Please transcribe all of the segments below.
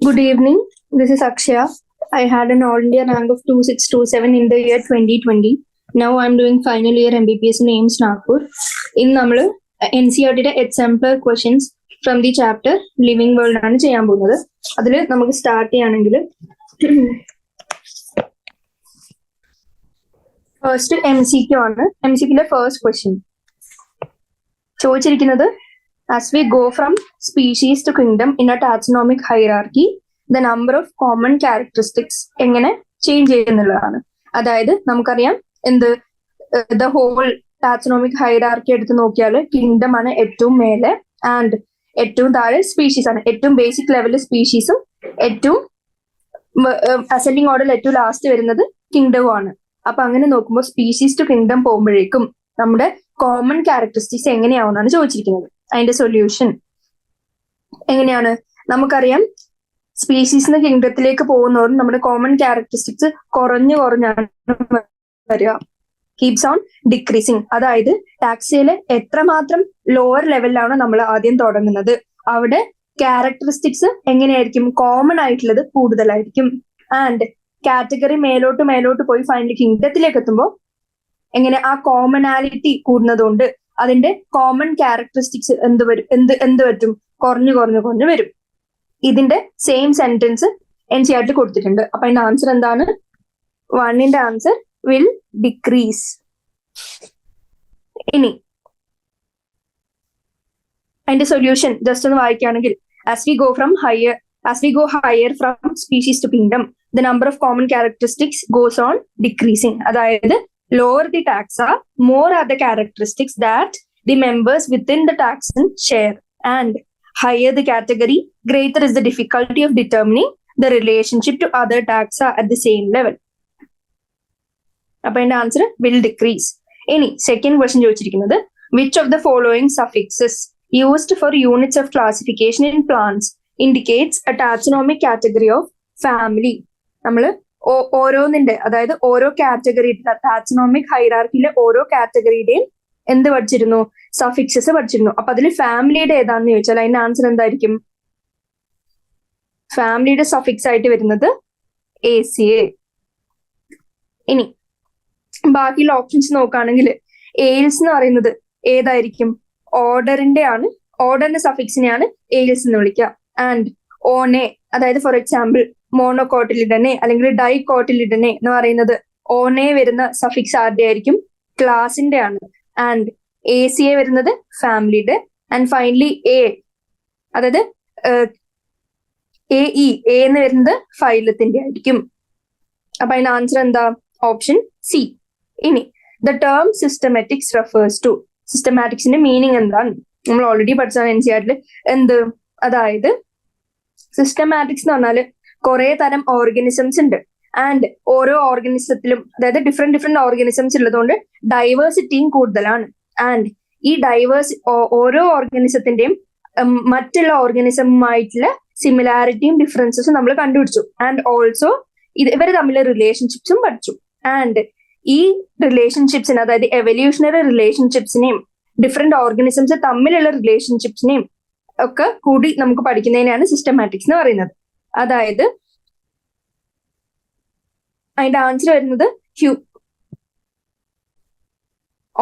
Good evening. This is Akshaya. I had an All India rank of 2627 in the year 2020. Now I'm doing final year MBBS in AIMS Nagpur. In നമ്മൾ NCERTയുടെ example questions from the chapter living world ആണ് ചെയ്യാൻ പോകുന്നത്. അതിൽ നമുക്ക് start ചെയ്യുകയാണെങ്കിൽ first MCQ ആണ്. MCQലെ first question ചോദിച്ചിരിക്കുന്നത് as we go from species to kingdom in a taxonomic hierarchy, the number of common characteristics എങ്ങനെ ചേഞ്ച് ചെയ്യുന്നുള്ളതാണ്. അതായത് നമുക്കറിയാം എന്ത് ദ ഹോൾ ടാക്സോണോമിക് ഹൈറാർക്കി എടുത്ത് നോക്കിയാൽ കിങ്ഡം ആണ് ഏറ്റവും മേലെ ആൻഡ് ഏറ്റവും താഴെ സ്പീഷീസ് ആണ്. ഏറ്റവും ബേസിക് ലെവലിൽ സ്പീഷീസും ഏറ്റവും അസെൻഡിങ് ഓർഡറിൽ ഏറ്റവും ലാസ്റ്റ് വരുന്നത് കിങ്ഡവും ആണ്. അപ്പൊ അങ്ങനെ നോക്കുമ്പോൾ സ്പീഷീസ് ടു കിങ്ഡം പോകുമ്പോഴേക്കും നമ്മുടെ കോമൺ ക്യാരക്ടറിസ്റ്റിക്സ് എങ്ങനെയാവുന്നതാണ് ചോദിച്ചിരിക്കുന്നത്. അതിന്റെ സൊല്യൂഷൻ എങ്ങനെയാണ്? നമുക്കറിയാം സ്പീഷീസിന് കിങ്ഡത്തിലേക്ക് പോകുന്നതോറും നമ്മുടെ കോമൺ ക്യാരക്ടറിസ്റ്റിക്സ് കുറഞ്ഞാണ് വരിക. Keeps on decreasing. അതായത് ടാക്സയില് എത്രമാത്രം ലോവർ ലെവലിലാണ് നമ്മൾ ആദ്യം തുടങ്ങുന്നത് അവിടെ ക്യാരക്ടറിസ്റ്റിക്സ് എങ്ങനെയായിരിക്കും? കോമൺ ആയിട്ടുള്ളത് കൂടുതലായിരിക്കും. ആൻഡ് കാറ്റഗറി മേലോട്ട് പോയി ഫൈനലി കിങ്ഡത്തിലേക്ക് എത്തുമ്പോൾ എങ്ങനെ ആ കോമണാലിറ്റി കൂടുന്നതുകൊണ്ട് അതിന്റെ കോമൺ ക്യാരക്ടറിസ്റ്റിക്സ് എന്ത് പറ്റും? കുറഞ്ഞു വരും. ഇതിന്റെ സെയിം സെന്റൻസ് NCERT കൊടുത്തിട്ടുണ്ട്. അപ്പൊ അതിന്റെ ആൻസർ എന്താണ്? 1ന്റെ ആൻസർ വിൽ ഡിക്രീസ്. ഇനി അതിന്റെ സൊല്യൂഷൻ ജസ്റ്റ് ഒന്ന് വായിക്കുകയാണെങ്കിൽ as we go higher from species to kingdom, the number of common characteristics goes on decreasing. അതായത് lower the taxa, more are the characteristics that the members within the taxon share, and higher the category, greater is the difficulty of determining the relationship to other taxa at the same level. അപ്പൊ അതിന്റെ answer will decrease. ഇനി second question ചോദിച്ചിരിക്കുന്നത് which of the following suffixes used for units of classification in plants indicates a taxonomic category of family? നമ്മള് ഓരോന്നിന്റെ അതായത് ഓരോ category taxonomic ഹൈറാർക്കിയിലെ ഓരോ കാറ്റഗറിയുടെയും എന്ത് പഠിച്ചിരുന്നു? സഫിക്സസ് പഠിച്ചിരുന്നു. അപ്പൊ അതിൽ ഫാമിലിയുടെ ഏതാണെന്ന് ചോദിച്ചാൽ അതിന്റെ ആൻസർ എന്തായിരിക്കും? ഫാമിലിയുടെ സഫിക്സ് ആയിട്ട് വരുന്നത് ACA. ഇനി ബാക്കിയുള്ള ഓപ്ഷൻസ് നോക്കുകയാണെങ്കിൽ എയിൽസ് എന്ന് പറയുന്നത് ഏതായിരിക്കും? ഓർഡറിന്റെ ആണ്. ഓർഡറിന്റെ സഫിക്സിനെയാണ് എയിൽസ് എന്ന് വിളിക്കുക. ആൻഡ് ഓനെ അതായത് ഫോർ എക്സാമ്പിൾ മോണോകോട്ടിലിഡനെ അല്ലെങ്കിൽ ഡൈകോട്ടിലിഡനെ എന്ന് പറയുന്നത് ഓനെ വരുന്ന സഫിക്സ് ആരുടെ ആയിരിക്കും? ക്ലാസിന്റെ ആണ്. ആൻഡ് ACA വരുന്നത് ഫാമിലിയുടെ. ആൻഡ് ഫൈനലി എ അതായത് AE എന്ന് വരുന്നത് ഫൈലത്തിന്റെ ആയിരിക്കും. അപ്പൊ അതിന്റെ ആൻസർ എന്താ? Option C. ഇനി the term systematics refers to. സിസ്റ്റമാറ്റിക്സിന്റെ മീനിങ് എന്താണ്? നമ്മൾ ഓൾറെഡി പഠിച്ചതാണ് NCERT. എന്ത്? അതായത് സിസ്റ്റമാറ്റിക്സ് എന്ന് പറഞ്ഞാല് കുറെ തരം ഓർഗാനിസംസ് ഉണ്ട്. ആൻഡ് ഓരോ ഓർഗാനിസത്തിലും അതായത് ഡിഫറെന്റ് ഓർഗാനിസംസ് ഉള്ളതുകൊണ്ട് ഡൈവേഴ്സിറ്റിയും കൂടുതലാണ്. ആൻഡ് ഈ ഓരോ ഓർഗാനിസത്തിന്റെയും മറ്റുള്ള ഓർഗാനിസവുമായിട്ടുള്ള സിമിലാരിറ്റിയും ഡിഫറൻസസും നമ്മൾ കണ്ടുപിടിച്ചു. ആൻഡ് ഓൾസോ ഇവർ തമ്മിലെ റിലേഷൻഷിപ്സും പഠിച്ചു. ആൻഡ് ഈ റിലേഷൻഷിപ്സിന് അതായത് എവല്യൂഷണറി റിലേഷൻഷിപ്സിനെയും ഡിഫറെന്റ് ഓർഗാനിസംസ് തമ്മിലുള്ള റിലേഷൻഷിപ്സിനെയും ഒക്കെ കൂടി നമുക്ക് പഠിക്കുന്നതിനാണ് സിസ്റ്റമാറ്റിക്സ് എന്ന് പറയുന്നത്. അതായത് അതിന്റെ ആൻസർ വരുന്നത്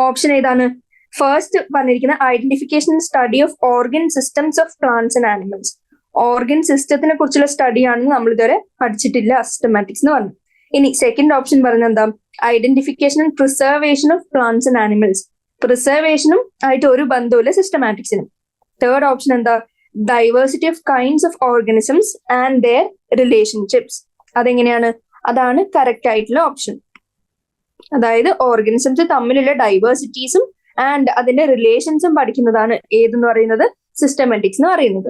ഓപ്ഷൻ ഏതാണ്? ഫസ്റ്റ് പറഞ്ഞിരിക്കുന്ന identification study of organ systems of plants and animals. Organ സിസ്റ്റത്തിനെ കുറിച്ചുള്ള സ്റ്റഡിയാണെന്ന് നമ്മൾ ഇതുവരെ പഠിച്ചിട്ടില്ല സിസ്റ്റമാറ്റിക്സ് എന്ന് പറഞ്ഞു. ഇനി സെക്കൻഡ് ഓപ്ഷൻ പറയുന്നത് എന്താ? Identification and preservation of plants and animals. പ്രിസർവേഷനും ആയിട്ട് ഒരു ബന്ധവുമില്ല സിസ്റ്റമാറ്റിക്സിനും. തേർഡ് ഓപ്ഷൻ എന്താ? Diversity of kinds of organisms and their relationships. അതെങ്ങനെയാണ്? അതാണ് കറക്റ്റ് ആയിട്ടുള്ള ഓപ്ഷൻ. അതായത് ഓർഗാനിസംസ് തമ്മിലുള്ള ഡൈവേഴ്സിറ്റീസും ആൻഡ് അതിന്റെ റിലേഷൻസും പഠിക്കുന്നതാണ് ഏതെന്ന് പറയുന്നത്? സിസ്റ്റമാറ്റിക്സ് എന്ന് പറയുന്നത്.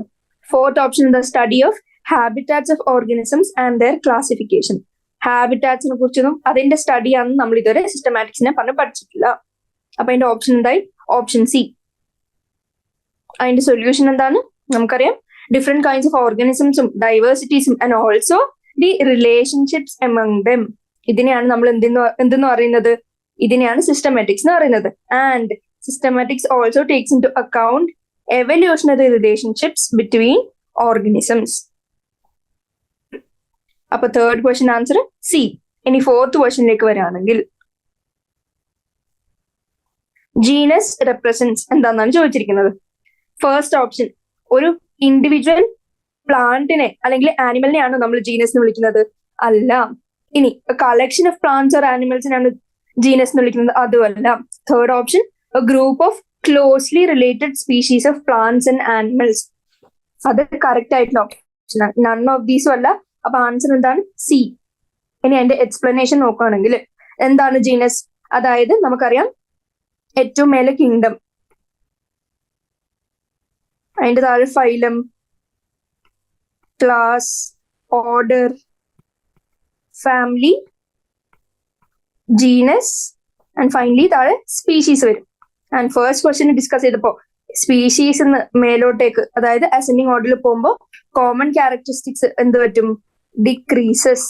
ഫോർത്ത് ഓപ്ഷൻ എന്താ? Study of habitats of organisms and their classification. ഹാബിറ്റാറ്റ്സിനെ കുറിച്ചൊന്നും അതിന്റെ സ്റ്റഡിയാണെന്ന് നമ്മൾ ഇതുവരെ സിസ്റ്റമാറ്റിക്സിനെ പറഞ്ഞ് പഠിച്ചിട്ടില്ല. അപ്പൊ അതിന്റെ ഓപ്ഷൻ എന്തായി? Option C. അതിന്റെ സൊല്യൂഷൻ എന്താണ്? നമുക്കറിയാം ഡിഫറെന്റ് കൈൻഡ്സ് ഓഫ് ഓർഗാനിസംസും ഡൈവേഴ്സിറ്റീസും and also the relationships among them. ഇതിനെയാണ് നമ്മൾ എന്തെന്ന് പറയുന്നത്? ഇതിനെയാണ് സിസ്റ്റമാറ്റിക്സ് എന്ന് പറയുന്നത്. And systematics also takes into account evolutionary relationships between organisms. അപ്പൊ തേർഡ് ക്വസ്റ്റ്യൻ ആൻസർ സി. ഇനി ഫോർത്ത് ക്വസ്റ്റ്യനിലേക്ക് വരികയാണെങ്കിൽ ജീനസ് റെപ്രസെന്റ്സ് എന്താണെന്നാണ് ചോദിച്ചിരിക്കുന്നത്. ഫസ്റ്റ് ഓപ്ഷൻ, ഒരു ഇൻഡിവിജ്വൽ പ്ലാന്റിനെ അല്ലെങ്കിൽ ആനിമലിനെയാണോ നമ്മൾ ജീനസ് എന്ന് വിളിക്കുന്നത്? അല്ല. ഇനി കളക്ഷൻ ഓഫ് പ്ലാന്റ്സ് ഓർ ആനിമൽസിനാണ് ജീനസ് എന്ന് വിളിക്കുന്നത്? അതുമല്ല. Third option, A group of closely related species of plants and animals. അത് കറക്റ്റ് ആയിട്ടുള്ള ഓപ്ഷൻ ആണ്. നൺ ഓഫ് ദീസും അല്ല. അപ്പൊ ആൻസർ എന്താണ്? സി. ഇനി അതിന്റെ എക്സ്പ്ലനേഷൻ നോക്കുകയാണെങ്കിൽ എന്താണ് ജീനസ്? അതായത് നമുക്കറിയാം ഏറ്റവും മേലെ കിങ്ഡം, അതിന്റെ താഴെ phylum, class, order, family, genus and finally താഴെ സ്പീഷീസ് വരും. ആൻഡ് ഫസ്റ്റ് ക്വസ്റ്റ്യൻ ഡിസ്കസ് ചെയ്തപ്പോ സ്പീഷീസ് എന്ന് മേലോട്ടേക്ക് അതായത് അസെൻഡിങ് ഓർഡറിൽ പോകുമ്പോൾ കോമൺ ക്യാരക്ടറിസ്റ്റിക്സ് എന്ത് പറ്റും? ഡിക്രീസസ്.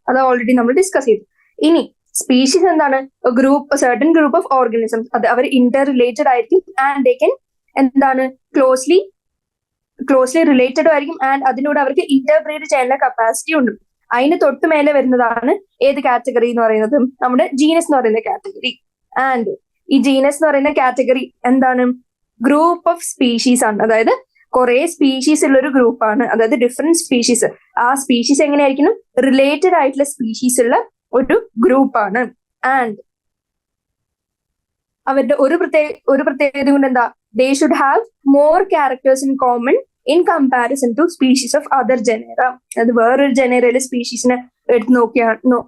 അത് ഓൾറെഡി നമ്മൾ ഡിസ്കസ് ചെയ്തു. ഇനി സ്പീഷീസ് എന്താണ്? Group, certain group of organisms. അത് അവർ ഇന്റർ റിലേറ്റഡ് ആയിരിക്കും ആൻഡ് ദേ കൻ എന്താണ് ക്ലോസ്ലി റിലേറ്റഡ് ആയിരിക്കും ആൻഡ് അതിലൂടെ അവർക്ക് ഇന്റർബ്രീഡ് ചെയ്യാനുള്ള കപ്പാസിറ്റി ഉണ്ട്. അതിന് തൊട്ട് മേലെ വരുന്നതാണ് ഏത് കാറ്റഗറി എന്ന് പറയുന്നത്? നമ്മുടെ ജീനസ് എന്ന് പറയുന്ന കാറ്റഗറി. ആൻഡ് ഈ ജീനസ് എന്ന് പറയുന്ന കാറ്റഗറി എന്താണ്? ഗ്രൂപ്പ് ഓഫ് സ്പീഷീസ് ആണ്. അതായത് കുറെ സ്പീഷീസ് ഉള്ള ഒരു ഗ്രൂപ്പാണ്. അതായത് ഡിഫറെന്റ് സ്പീഷീസ്. ആ സ്പീഷീസ് എങ്ങനെയായിരിക്കണം? റിലേറ്റഡ് ആയിട്ടുള്ള സ്പീഷീസ് ഉള്ള ഒരു ഗ്രൂപ്പാണ്. ആൻഡ് അവരുടെ ഒരു പ്രത്യേകത കൊണ്ട് എന്താ? They should have more characters in common in comparison to species of other genera. അത് വേറൊരു ജനറയിലെ സ്പീഷീസിനെ എടുത്ത്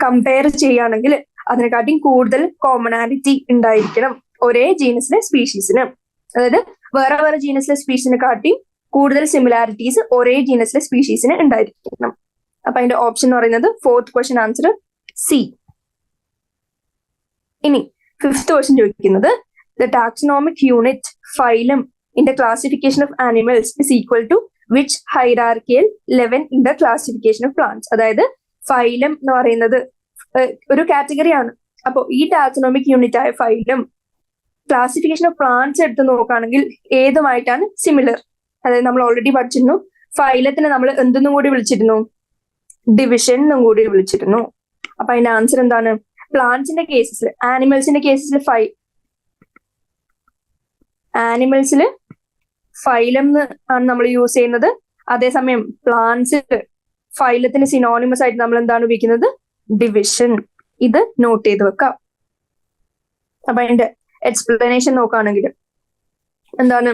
കമ്പയർ ചെയ്യുകയാണെങ്കിൽ അതിനെക്കാട്ടിയും കൂടുതൽ കോമണാലിറ്റി ഉണ്ടായിരിക്കണം ഒരേ ജീനസിലെ സ്പീഷീസിന്. അതായത് വേറെ ജീനസിലെ സ്പീഷീസിനെ കാട്ടിയും കൂടുതൽ സിമിലാരിറ്റീസ് ഒരേ ജീനസിലെ സ്പീഷീസിന് ഉണ്ടായിരിക്കണം. അപ്പൊ അതിന്റെ ഓപ്ഷൻ എന്ന് പറയുന്നത് ഫോർത്ത് ക്വസ്റ്റ്യൻ ആൻസർ സി. ഇനി ഫിഫ്ത് ക്വസ്റ്റ്യൻ ചോദിക്കുന്നത് the taxonomic unit phylum in the classification of animals is equal to which hierarchical level in the classification of plants. അതായത് ഫൈലം എന്ന് പറയുന്നത് ഒരു കാറ്റഗറിയാണ്. അപ്പോ ഈ ടാക്സോണോമിക് യൂണിറ്റ് ആയ ഫൈലം ക്ലാസിഫിക്കേഷൻ ഓഫ് പ്ലാന്റ്സ് എടുത്ത് നോക്കുകയാണെങ്കിൽ ഏതുമായിട്ടാണ് സിമിലർ? അതായത് നമ്മൾ ഓൾറെഡി പഠിച്ചിരുന്നു ഫൈലത്തിനെ നമ്മൾ എന്തെന്നും കൂടി വിളിച്ചിരുന്നു? ഡിവിഷൻ എന്നും കൂടി വിളിച്ചിരുന്നു. അപ്പൊ അതിന്റെ ആൻസർ എന്താണ്? പ്ലാന്റ്സിന്റെ കേസിൽ, ആനിമൽസിന്റെ കേസിൽ ആനിമൽസിൽ ഫൈലം ആണ് നമ്മൾ യൂസ് ചെയ്യുന്നത്. അതേസമയം പ്ലാന്റ്സിൽ ഫൈലത്തിന് സിനോണിമസ് ആയിട്ട് നമ്മൾ എന്താണ് ഉപയോഗിക്കുന്നത്? ഡിവിഷൻ. ഇത് നോട്ട് ചെയ്ത് വെക്കാം. അപ്പൊ അതിന്റെ എക്സ്പ്ലനേഷൻ നോക്കുകയാണെങ്കിൽ എന്താണ്?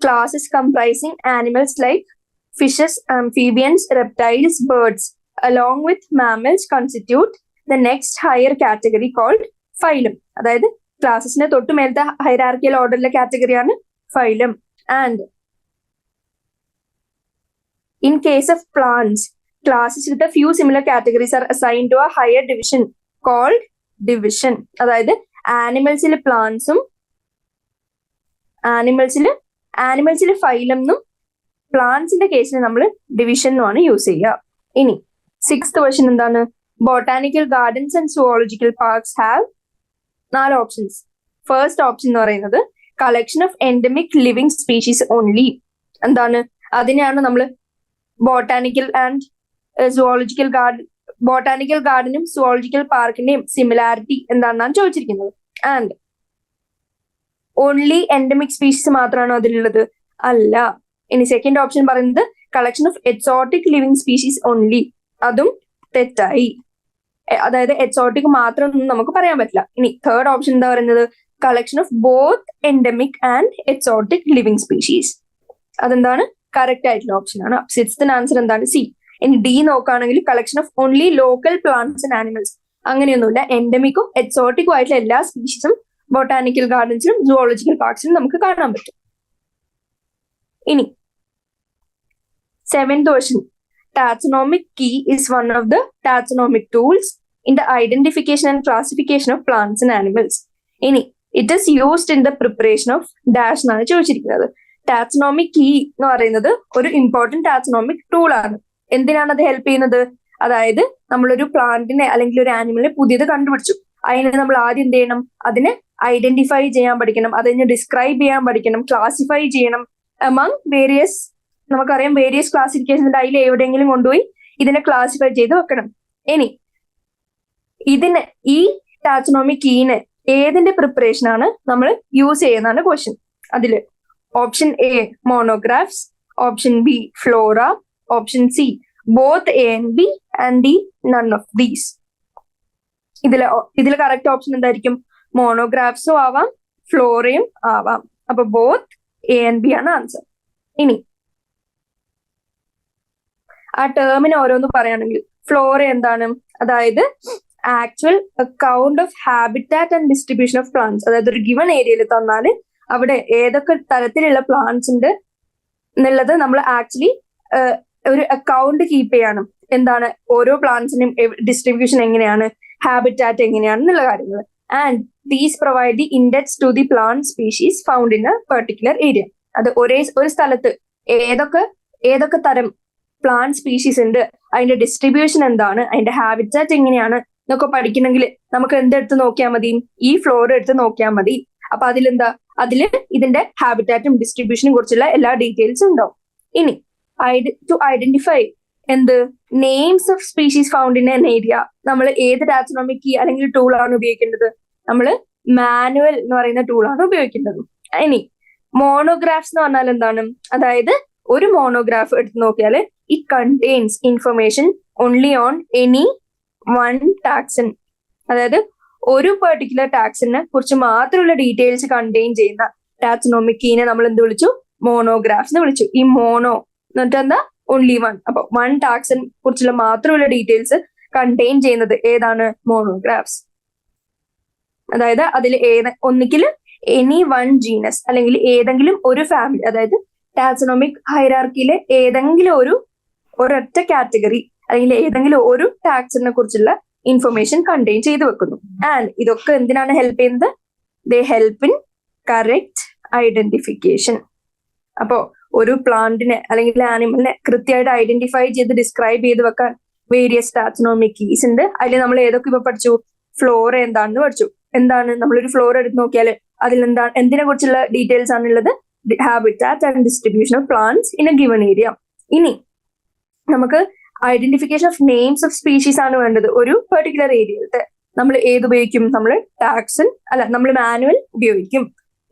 Classes comprising animals like fishes, amphibians, reptiles, birds along with mammals constitute the next higher category called phylum. അതായത് ക്ലാസസിന്റെ തൊട്ട് മേലത്തെ ഹൈറാർക്കിയൽ ഓർഡറിലെ കാറ്റഗറിയാണ് phylum. And in case of plants, classes with a few similar categories are assigned to a higher division called division. അതായത് ആനിമൽസിലെ പ്ലാന്റ്സും ആനിമൽസിലെ phylum എന്നും പ്ലാന്റ്സിന്റെ കേസിൽ നമ്മൾ ഡിവിഷൻ എന്നുമാണ് യൂസ് ചെയ്യുക. ഇനി സിക്സ്ത് ക്വസ്റ്റ്യൻ എന്താണ്? Botanical gardens and zoological parks have 4 options. First option എന്ന് പറയുന്നത് collection of endemic living species only. എന്താണ്? അതിനെയാണ് നമ്മൾ ബോട്ടാനിക്കൽ ഗാർഡനും സുവോളജിക്കൽ പാർക്കിന്റെയും സിമിലാരിറ്റി എന്താണെന്നാണ് ചോദിച്ചിരിക്കുന്നത്. ആൻഡ് ഓൺലി എൻഡമിക് സ്പീഷീസ് മാത്രമാണോ അതിലുള്ളത്? അല്ല. ഇനി സെക്കൻഡ് ഓപ്ഷൻ പറയുന്നത് collection of exotic living species only. അതും തെറ്റായി. അതായത് എക്സോട്ടിക് മാത്രം ഒന്നും നമുക്ക് പറയാൻ പറ്റില്ല. ഇനി തേർഡ് ഓപ്ഷൻ എന്താ പറയുന്നത്? Collection of both endemic and exotic living species. അതെന്താണ്? കറക്റ്റ് ആയിട്ടുള്ള ഓപ്ഷൻ ആണ്. സിക്സ്ത് ആൻസർ എന്താണ്? സി. ഇനി ഡി നോക്കുകയാണെങ്കിൽ collection of only local plants and animals. അങ്ങനെയൊന്നുമില്ല. എൻഡമിക്കും എക്സോട്ടിക്കും ആയിട്ടുള്ള എല്ലാ സ്പീഷീസും ബൊട്ടാനിക്കൽ ഗാർഡൻസിലും സുവോളജിക്കൽ പാർക്സിലും നമുക്ക് കാണാൻ പറ്റും. ഇനി seventh question, taxonomic key is one of the taxonomic tools in the identification and classification of plants and animals. ഇനി it is used in the preparation of dash എന്നാണ് ചോദിച്ചിരിക്കുന്നത്. ടാക്സോണോമിക് കീ എന്ന് പറയുന്നത് ഒരു ഇമ്പോർട്ടന്റ് ടാക്സോണോമിക് ടൂൾ ആണ്. എന്തിനാണ് അത് help ചെയ്യുന്നത്? അതായത് നമ്മളൊരു പ്ലാന്റിനെ അല്ലെങ്കിൽ ഒരു ആനിമലിനെ പുതിയത് കണ്ടുപിടിച്ചു. അതിനെ നമ്മൾ ആദ്യം എന്ത് ചെയ്യണം? അതിനെ ഐഡന്റിഫൈ ചെയ്യാൻ പഠിക്കണം, അതിനെ ഡിസ്ക്രൈബ് ചെയ്യാൻ പഠിക്കണം, ക്ലാസിഫൈ ചെയ്യണം among various നമുക്കറിയാം വേരിയസ് ക്ലാസിഫിക്കേഷൻ അതിൽ എവിടെയെങ്കിലും കൊണ്ടുപോയി ഇതിനെ ക്ലാസിഫൈ ചെയ്ത് വെക്കണം. ഇനി ഇതിന് ഈ ടാക്സോണമി കീന് ഏതിന്റെ പ്രിപ്പറേഷൻ ആണ് നമ്മൾ യൂസ് ചെയ്യുന്നതാണ് ക്വസ്റ്റ്യൻ. അതില് option A monographs, option B Flora, option C both A and B and D none of these. ഇതില് കറക്റ്റ് ഓപ്ഷൻ എന്തായിരിക്കും? മോണോഗ്രാഫ്സും ആവാം ഫ്ലോറയും ആവാം. അപ്പൊ ബോത്ത് എ ആൻഡ് ബി ആണ് ആൻസർ. ഇനി ആ ടേമിന് ഓരോന്ന് പറയുകയാണെങ്കിൽ ഫ്ലോറ എന്താണ്? അതായത് actual account of habitat and distribution of plants. അതായത് ഒരു ഗിവൺ ഏരിയയിൽ തന്നാല് അവിടെ ഏതൊക്കെ തരത്തിലുള്ള പ്ലാന്റ്സ് ഉണ്ട് എന്നുള്ളത് നമ്മൾ ആക്ച്വലി ഒരു അക്കൗണ്ട് കീപ്പ് ചെയ്യണം. എന്താണ് ഓരോ പ്ലാന്റ്സിനും ഡിസ്ട്രിബ്യൂഷൻ എങ്ങനെയാണ്, ഹാബിറ്റാറ്റ് എങ്ങനെയാണ് എന്നുള്ള കാര്യങ്ങൾ. And these provide the index to the plant species found in a particular area. അത് ഒരു സ്ഥലത്ത് ഏതൊക്കെ തരം പ്ലാന്റ് സ്പീഷീസ് ഉണ്ട്, അതിന്റെ ഡിസ്ട്രിബ്യൂഷൻ എന്താണ്, അതിന്റെ ഹാബിറ്റാറ്റ് എങ്ങനെയാണ് എന്നൊക്കെ പഠിക്കണമെങ്കിൽ നമുക്ക് എന്തെടുത്ത് നോക്കിയാൽ മതി? ഈ ഫ്ലോർ എടുത്ത് നോക്കിയാൽ മതി. അപ്പൊ അതില് ഇതിന്റെ ഹാബിറ്റാറ്റും ഡിസ്ട്രിബ്യൂഷനും കുറിച്ചുള്ള എല്ലാ ഡീറ്റെയിൽസും ഉണ്ടാവും. ഇനി to identify names of species found in an area നമ്മൾ ഏത് ടാക്സോണമിക് കീ അല്ലെങ്കിൽ ടൂൾ ആണ് ഉപയോഗിക്കേണ്ടത്? നമ്മൾ മാനുവൽ എന്ന് പറയുന്ന ടൂൾ ആണ് ഉപയോഗിക്കേണ്ടത്. ഇനി മോണോഗ്രാഫ്സ് എന്ന് പറഞ്ഞാൽ എന്താണ്? അതായത് ഒരു മോണോഗ്രാഫ് എടുത്ത് നോക്കിയാൽ it contains information only on any one taxon. അതായത് ഒരു പെർട്ടിക്കുലർ ടാക്സിനെ കുറിച്ച് മാത്രമുള്ള ഡീറ്റെയിൽസ് കണ്ടെയ്ൻ ചെയ്യുന്ന ടാക്സോണമിക് കീനെ നമ്മൾ എന്ത് വിളിച്ചു? മോണോഗ്രാഫ്സ് എന്ന് വിളിച്ചു. ഈ മോണോ എന്നിട്ട് എന്താ? Only one. അപ്പൊ വൺ ടാക്സൺ കുറിച്ചുള്ള മാത്രമുള്ള ഡീറ്റെയിൽസ് കണ്ടെയ്ൻ ചെയ്യുന്നത് ഏതാണ്? മോണോഗ്രാഫ്സ്. അതായത് അതിൽ ഒന്നിക്കിൽ എനി വൺ ജീനസ് അല്ലെങ്കിൽ ഏതെങ്കിലും ഒരു ഫാമിലി, അതായത് ടാക്സോണമിക് ഹൈറാർക്കിയിലെ ഏതെങ്കിലും ഒരൊറ്റ കാറ്റഗറി അല്ലെങ്കിൽ ഏതെങ്കിലും ഒരു ടാക്സിനെ കുറിച്ചുള്ള ഇൻഫർമേഷൻ കണ്ടെയ്ൻ ചെയ്ത് വെക്കുന്നു. ആൻഡ് ഇതൊക്കെ എന്തിനാണ് ഹെൽപ്പ് ചെയ്യുന്നത്? ദേ ഹെൽപ്പ് ഇൻ കറക്റ്റ് ഐഡന്റിഫിക്കേഷൻ. അപ്പോ ഒരു പ്ലാന്റിനെ അല്ലെങ്കിൽ ആനിമലിനെ കൃത്യമായിട്ട് ഐഡന്റിഫൈ ചെയ്ത് ഡിസ്ക്രൈബ് ചെയ്ത് വെക്കാൻ വേരിയസ് ടാക്സോണമിക് കീസ് ഉണ്ട്. അതിൽ നമ്മൾ ഏതൊക്കെ ഇപ്പൊ പഠിച്ചു? ഫ്ലോറ എന്താണെന്ന് പഠിച്ചു. എന്താണ്? നമ്മളൊരു ഫ്ലോറ എടുത്ത് നോക്കിയാൽ അതിൽ എന്തിനെ കുറിച്ചുള്ള ഡീറ്റെയിൽസ് ആണുള്ളത്? Habitat and distribution of plants in A given area. ഇനി നമുക്ക് identification of names of species ആണ് വേണ്ടത് ഒരു പെർട്ടിക്കുലർ ഏരിയയിലത്തെ. നമ്മൾ ഏതുപയോഗിക്കും? നമ്മൾ മാനുവൽ ഉപയോഗിക്കും.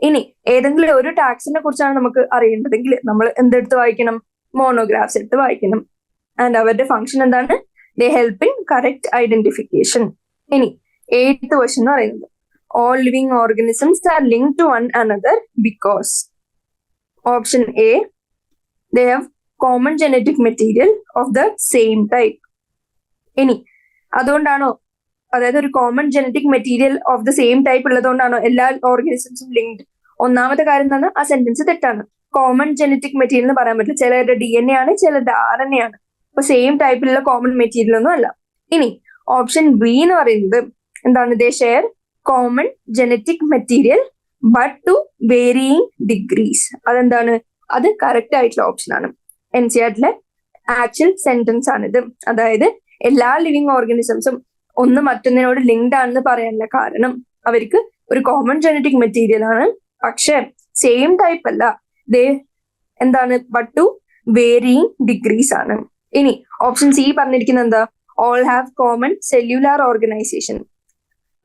ഇനി ഏതെങ്കിലും ഒരു ടാക്സിനെ കുറിച്ചാണ് നമുക്ക് അറിയേണ്ടതെങ്കിൽ നമ്മൾ എന്തെടുത്ത് വായിക്കണം? മോണോഗ്രാഫ്സ് എടുത്ത് വായിക്കണം. ആൻഡ് അവരുടെ ഫംഗ്ഷൻ എന്താണ്? ദേ ഹെൽപ്പ് ഇൻ കറക്റ്റ് ഐഡന്റിഫിക്കേഷൻ. ഇനി 8th ക്വസ്റ്റ്യൻ എന്ന് പറയുന്നത് all living organisms are linked to one another because option A, they have common genetic material of the same type. ഇനി അതുകൊണ്ടാണോ, അതായത് ഒരു common genetic material of the same type ഉള്ളതുകൊണ്ടാണോ എല്ലാ ഓർഗാനിസംസും ലിങ്ക്ഡ്? ഒന്നാമത്തെ കാര്യം എന്താണ്? ആ സെന്റൻസ് തെറ്റാണ്. കോമൺ ജനറ്റിക് മെറ്റീരിയൽ എന്ന് പറയാൻ പറ്റില്ല. ചിലരുടെ DNA ആണ്, ചിലരുടെ RNA ആണ്. അപ്പൊ സെയിം ടൈപ്പിലുള്ള കോമൺ മെറ്റീരിയൽ ഒന്നും അല്ല. ഇനി ഓപ്ഷൻ ബി എന്ന് പറയുന്നത് എന്താണ്? They share common genetic material but to varying degrees. അതെന്താണ്? അത് കറക്റ്റ് ആയിട്ടുള്ള ഓപ്ഷൻ ആണ്. NCERT-ലെ ആക്ച്വൽ സെന്റൻസ് ആണിത്. അതായത് എല്ലാ ലിവിങ് ഓർഗാനിസംസും ഒന്ന് മറ്റൊന്നിനോട് ലിങ്ക്ഡ് ആണെന്ന് പറയാനുള്ള കാരണം അവർക്ക് ഒരു കോമൺ ജനറ്റിക് മെറ്റീരിയൽ ആണ്, പക്ഷെ സെയിം ടൈപ്പ് അല്ല. എന്താണ്? ബട്ട് ടു വേരിയിങ് ഡിഗ്രീസ് ആണ്. ഇനി ഓപ്ഷൻ സി പറഞ്ഞിരിക്കുന്നത് എന്താ? All have common cellular organisation.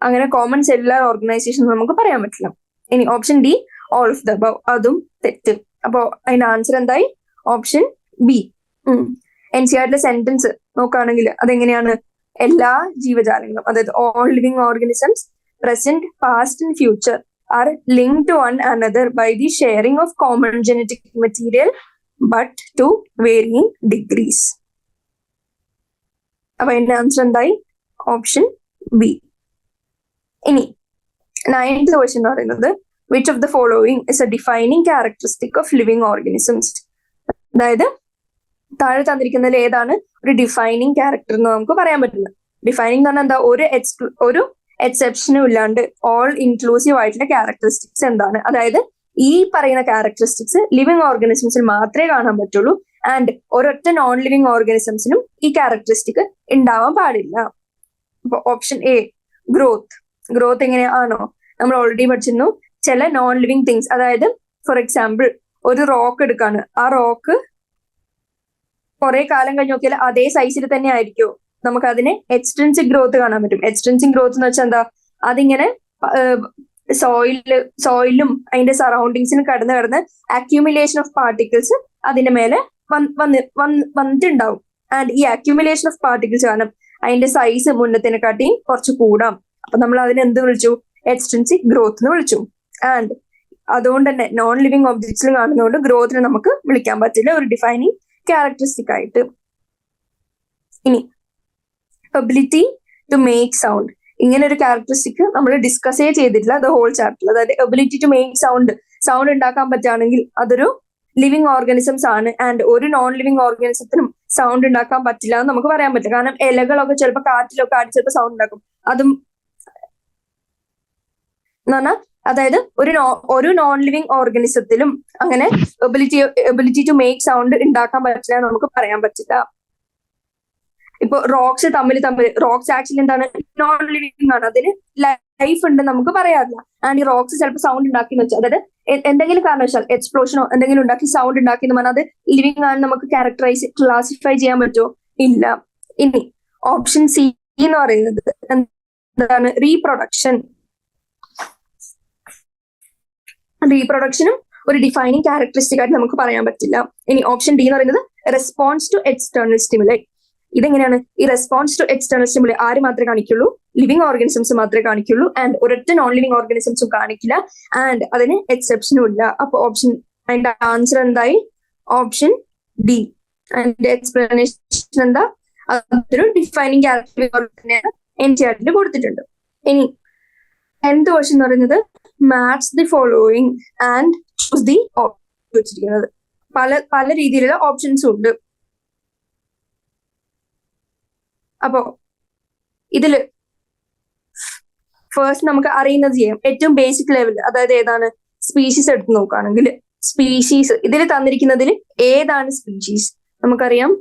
അങ്ങനെ കോമൺ സെല്ലുലാർ ഓർഗനൈസേഷൻ നമുക്ക് പറയാൻ പറ്റില്ല. ഇനി option D all of the above, അതും തെറ്റ്. അപ്പോ അതിന്റെ ആൻസർ എന്തായി? Option B. NCERT-ലെ സെന്റൻസ് നോക്കുകയാണെങ്കിൽ അതെങ്ങനെയാണ്? എല്ലാ ജീവജാലങ്ങളും, അതായത് all living organisms present past and future are linked to one another by the sharing of common genetic material but to varying degrees. അപ്പൊ അതിന്റെ ആൻസർ എന്തായി? Option B. ഇനി 9th ക്വസ്റ്റ്യൻ എന്ന് പറയുന്നത് which of the following is a defining characteristic of living organisms. അതായത് താഴെ തന്നിരിക്കുന്നതിൽ ഏതാണ് ഒരു ഡിഫൈനിങ് ക്യാരക്ടർ എന്ന് നമുക്ക് പറയാൻ പറ്റില്ല. ഡിഫൈനിങ് എന്ന് പറഞ്ഞാൽ എന്താ? ഒരു എക്സെപ്ഷനും ഇല്ലാണ്ട് ഓൾ ഇൻക്ലൂസീവ് ആയിട്ടുള്ള ക്യാരക്ടറിസ്റ്റിക്സ് എന്താണ്? അതായത് ഈ പറയുന്ന ക്യാരക്ടറിസ്റ്റിക്സ് ലിവിങ് ഓർഗാനിസംസിൽ മാത്രമേ കാണാൻ പറ്റുള്ളൂ. ആൻഡ് ഒരൊറ്റ നോൺ ലിവിങ് ഓർഗാനിസംസിനും ഈ ക്യാരക്ടറിസ്റ്റിക് ഉണ്ടാവാൻ പാടില്ല. അപ്പൊ ഓപ്ഷൻ എ ഗ്രോത്ത്. ഗ്രോത്ത് എങ്ങനെയാണോ നമ്മൾ ഓൾറെഡി പഠിച്ചിരുന്നു. ചില നോൺ ലിവിങ് തിങ്സ്, അതായത് ഫോർ എക്സാമ്പിൾ ഒരു റോക്ക് എടുക്കാണ്, ആ റോക്ക് കുറെ കാലം കഴിഞ്ഞ് നോക്കിയാൽ അതേ സൈസിൽ തന്നെ ആയിരിക്കും. നമുക്ക് അതിനെ എക്സ്റ്റൻസിക് ഗ്രോത്ത് കാണാൻ പറ്റും. എക്സ്റ്റൻസിക് ഗ്രോത്ത് എന്ന് വെച്ചാൽ എന്താ, അതിങ്ങനെ സോയിലും അതിന്റെ സറൗണ്ടിങ്സിനും കടന്ന് അക്യൂമുലേഷൻ ഓഫ് പാർട്ടിക്കിൾസ് അതിന്റെ മേലെ വന്നിട്ടുണ്ടാവും. ആൻഡ് ഈ അക്യൂമുലേഷൻ ഓഫ് പാർട്ടിക്കിൾസ് കാരണം അതിന്റെ സൈസ് മുന്നത്തിനെക്കാട്ടിയും കുറച്ച് കൂടാം. അപ്പൊ നമ്മൾ അതിനെ എന്ത് വിളിച്ചു? എക്സ്റ്റൻസിക് ഗ്രോത്ത് എന്ന് വിളിച്ചു. ആൻഡ് അതുകൊണ്ട് തന്നെ നോൺ ലിവിങ് ഒബ്ജക്ട്സിൽ കാണുന്നതുകൊണ്ട് ഗ്രോത്തിനെ നമുക്ക് വിളിക്കാൻ പറ്റില്ല ഒരു ഡിഫൈനിങ് ക്യാരക്ടറിസ്റ്റിക് ആയിട്ട്. ഇനി എബിലിറ്റി ടു മേക്ക് സൗണ്ട്, ഇങ്ങനെ ഒരു ക്യാരക്ടറിസ്റ്റിക് നമ്മൾ ഡിസ്കസേ ചെയ്തിട്ടില്ല ദ ഹോൾ ചാപ്റ്ററിൽ. അതായത് എബിലിറ്റി ടു മേക്ക് സൗണ്ട് ഉണ്ടാക്കാൻ പറ്റുകയാണെങ്കിൽ അതൊരു ലിവിങ് ഓർഗാനിസംസ് ആണ്. ആൻഡ് ഒരു നോൺ ലിവിങ് ഓർഗാനിസത്തിനും സൗണ്ട് ഉണ്ടാക്കാൻ പറ്റില്ല എന്ന് നമുക്ക് പറയാൻ പറ്റില്ല. കാരണം ഇലകളൊക്കെ ചിലപ്പോൾ കാറ്റിലൊക്കെ ആടി ചിലപ്പോൾ സൗണ്ട് ഉണ്ടാക്കും. അതും എന്ന് പറഞ്ഞാൽ അതായത് ഒരു നോൺ ലിവിങ് ഓർഗാനിസത്തിലും അങ്ങനെ എബിലിറ്റി ടു മേക്ക് സൗണ്ട് ഉണ്ടാക്കാൻ പറ്റില്ല എന്ന് നമുക്ക് പറയാൻ പറ്റില്ല. ഇപ്പൊ റോക്സ് തമ്മിൽ റോക്സ് ആക്ച്വലി എന്താണ്? നോൺ ലിവിങ് ആണ്, അതിന് ലൈഫ് ഉണ്ട് നമുക്ക് പറയാറില്ല. ആൻഡ് ഈ റോക്സ് ചിലപ്പോൾ സൗണ്ട് ഉണ്ടാക്കി എന്ന് വെച്ചാൽ അതായത് എന്തെങ്കിലും കാരണവശാൽ എക്സ്പ്ലോഷനോ എന്തെങ്കിലും ഉണ്ടാക്കി സൗണ്ട് ഉണ്ടാക്കി എന്ന് പറഞ്ഞാൽ അത് ലിവിങ് ആണ് നമുക്ക് ക്ലാസിഫൈ ചെയ്യാൻ പറ്റുമോ? ഇല്ല. ഇനി ഓപ്ഷൻ സി എന്ന് പറയുന്നത് എന്താണ്? റീപ്രൊഡക്ഷനും ഒരു ഡിഫൈനിങ് ക്യാരക്ടറിസ്റ്റിക് ആയിട്ട് നമുക്ക് പറയാൻ പറ്റില്ല. ഇനി ഓപ്ഷൻ ഡി എന്ന് പറയുന്നത് റെസ്പോൺസ് ടു എക്സ്റ്റേണൽ സ്റ്റിമുലൈ. ഇതെങ്ങനെയാണ്? ഈ റെസ്പോൺസ് ടു എക്സ്റ്റേണൽ സ്റ്റിമുലൈ ആര് മാത്രമേ കാണിക്കുള്ളൂ? ലിവിങ് ഓർഗാനിസംസ് മാത്രമേ കാണിക്കുള്ളൂ. ആൻഡ് ഒരൊറ്റ നോൺ ലിവിങ് ഓർഗാനിസംസും കാണിക്കില്ല. ആൻഡ് അതിന് എക്സെപ്ഷനും ഇല്ല. അപ്പൊ അതിന്റെ ആൻസർ എന്തായി? Option D. അതിന്റെ എക്സ്പ്ലനേഷൻ എന്താ? അതൊരു ഡിഫൈനിങ് ക്യാരക്ടറിസ്റ്റിക് എൻസിആർടിയിൽ കൊടുത്തിട്ടുണ്ട്. ഇനി 10th ക്വസ്റ്റ്യൻ എന്ന് പറയുന്നത് match the following and choose the option വെച്ചിരിക്കുന്നത്. പല രീതിയിലുള്ള ഓപ്ഷൻസും ഉണ്ട്. അപ്പോ ഇതില് ഫസ്റ്റ് നമുക്ക് അറിയുന്നത് ചെയ്യാം. ഏറ്റവും ബേസിക് ലെവൽ, അതായത് ഏതാണ്? സ്പീഷീസ് എടുത്ത് നോക്കുകയാണെങ്കിൽ സ്പീഷീസ് ഇതിൽ തന്നിരിക്കുന്നതിൽ ഏതാണ് സ്പീഷീസ്? നമുക്കറിയാം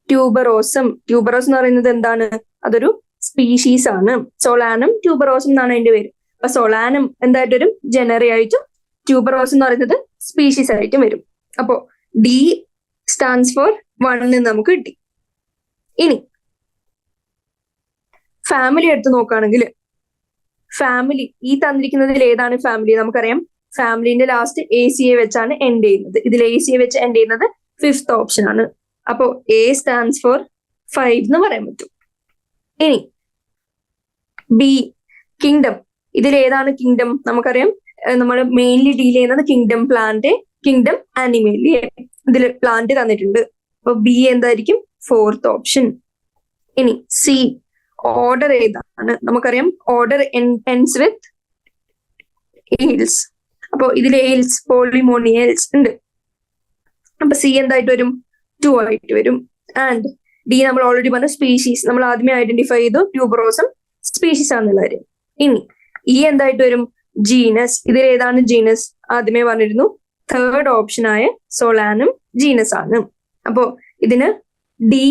ട്യൂബറോസം. ട്യൂബറോസ് എന്ന് പറയുന്നത് എന്താണ്? അതൊരു സ്പീഷീസ് ആണ്. സൊളാനം ട്യൂബറോസം എന്നാണ് അതിന്റെ പേര്. അപ്പൊ സൊളാനം എന്തായിട്ട് വരും? ജനറി ആയിട്ടും ട്യൂബറോസം എന്ന് പറയുന്നത് സ്പീഷീസ് ആയിട്ടും വരും. അപ്പോ ഡി സ്റ്റാൻഡ്സ് ഫോർ 1 നമുക്ക് കിട്ടി. ഇനി ഫാമിലി എടുത്ത് നോക്കുകയാണെങ്കിൽ ഫാമിലി ഈ തന്നിരിക്കുന്നതിൽ ഏതാണ് ഫാമിലി? നമുക്കറിയാം ഫാമിലിന്റെ ലാസ്റ്റ് ACA വെച്ചാണ് എൻഡ് ചെയ്യുന്നത്. ഇതിൽ ACA വെച്ച് എൻഡ് ചെയ്യുന്നത് 5th ഓപ്ഷൻ ആണ്. അപ്പോ A സ്റ്റാൻഡ്സ് ഫോർ 5 എന്ന് പറയാൻ പറ്റും. ഇനി ബി കിങ്ഡം. ഇതിൽ ഏതാണ് കിങ്ഡം? നമുക്കറിയാം നമ്മൾ മെയിൻലി ഡീൽ ചെയ്യുന്നത് കിങ്ഡം പ്ലാന്റ്, കിങ്ഡം ആനിമലി. ഇതിൽ പ്ലാന്റ് തന്നിട്ടുണ്ട്. അപ്പൊ ബി എന്തായിരിക്കും? 4th option. ഇനി സി ഓർഡർ ഏതാണ്? നമുക്കറിയാം ഓർഡർ എൻഡ്സ് വിത്ത് എയിൽസ്. അപ്പൊ ഇതിൽ എയിൽസ് പോളിമോണിയൽസ് ഉണ്ട്. അപ്പൊ സി എന്തായിട്ട് വരും? 2 ആയിട്ട് വരും. ആൻഡ് ഡി നമ്മൾ ഓൾറെഡി പറഞ്ഞ സ്പീഷീസ്, നമ്മൾ ആദ്യമേ ഐഡന്റിഫൈ ചെയ്തു ട്യൂബറോസം സ്പീഷീസ് ആണെന്നുള്ള കാര്യം. ഇനി ഈ എന്തായിട്ട് വരും? ജീനസ്. ഇതിൽ ഏതാണ് ജീനസ്? ആദ്യമേ പറഞ്ഞിരുന്നു 3rd ഓപ്ഷൻ ആയ സൊളാനം ജീനസ് ആണ്. അപ്പോ ഇതിന് ഡി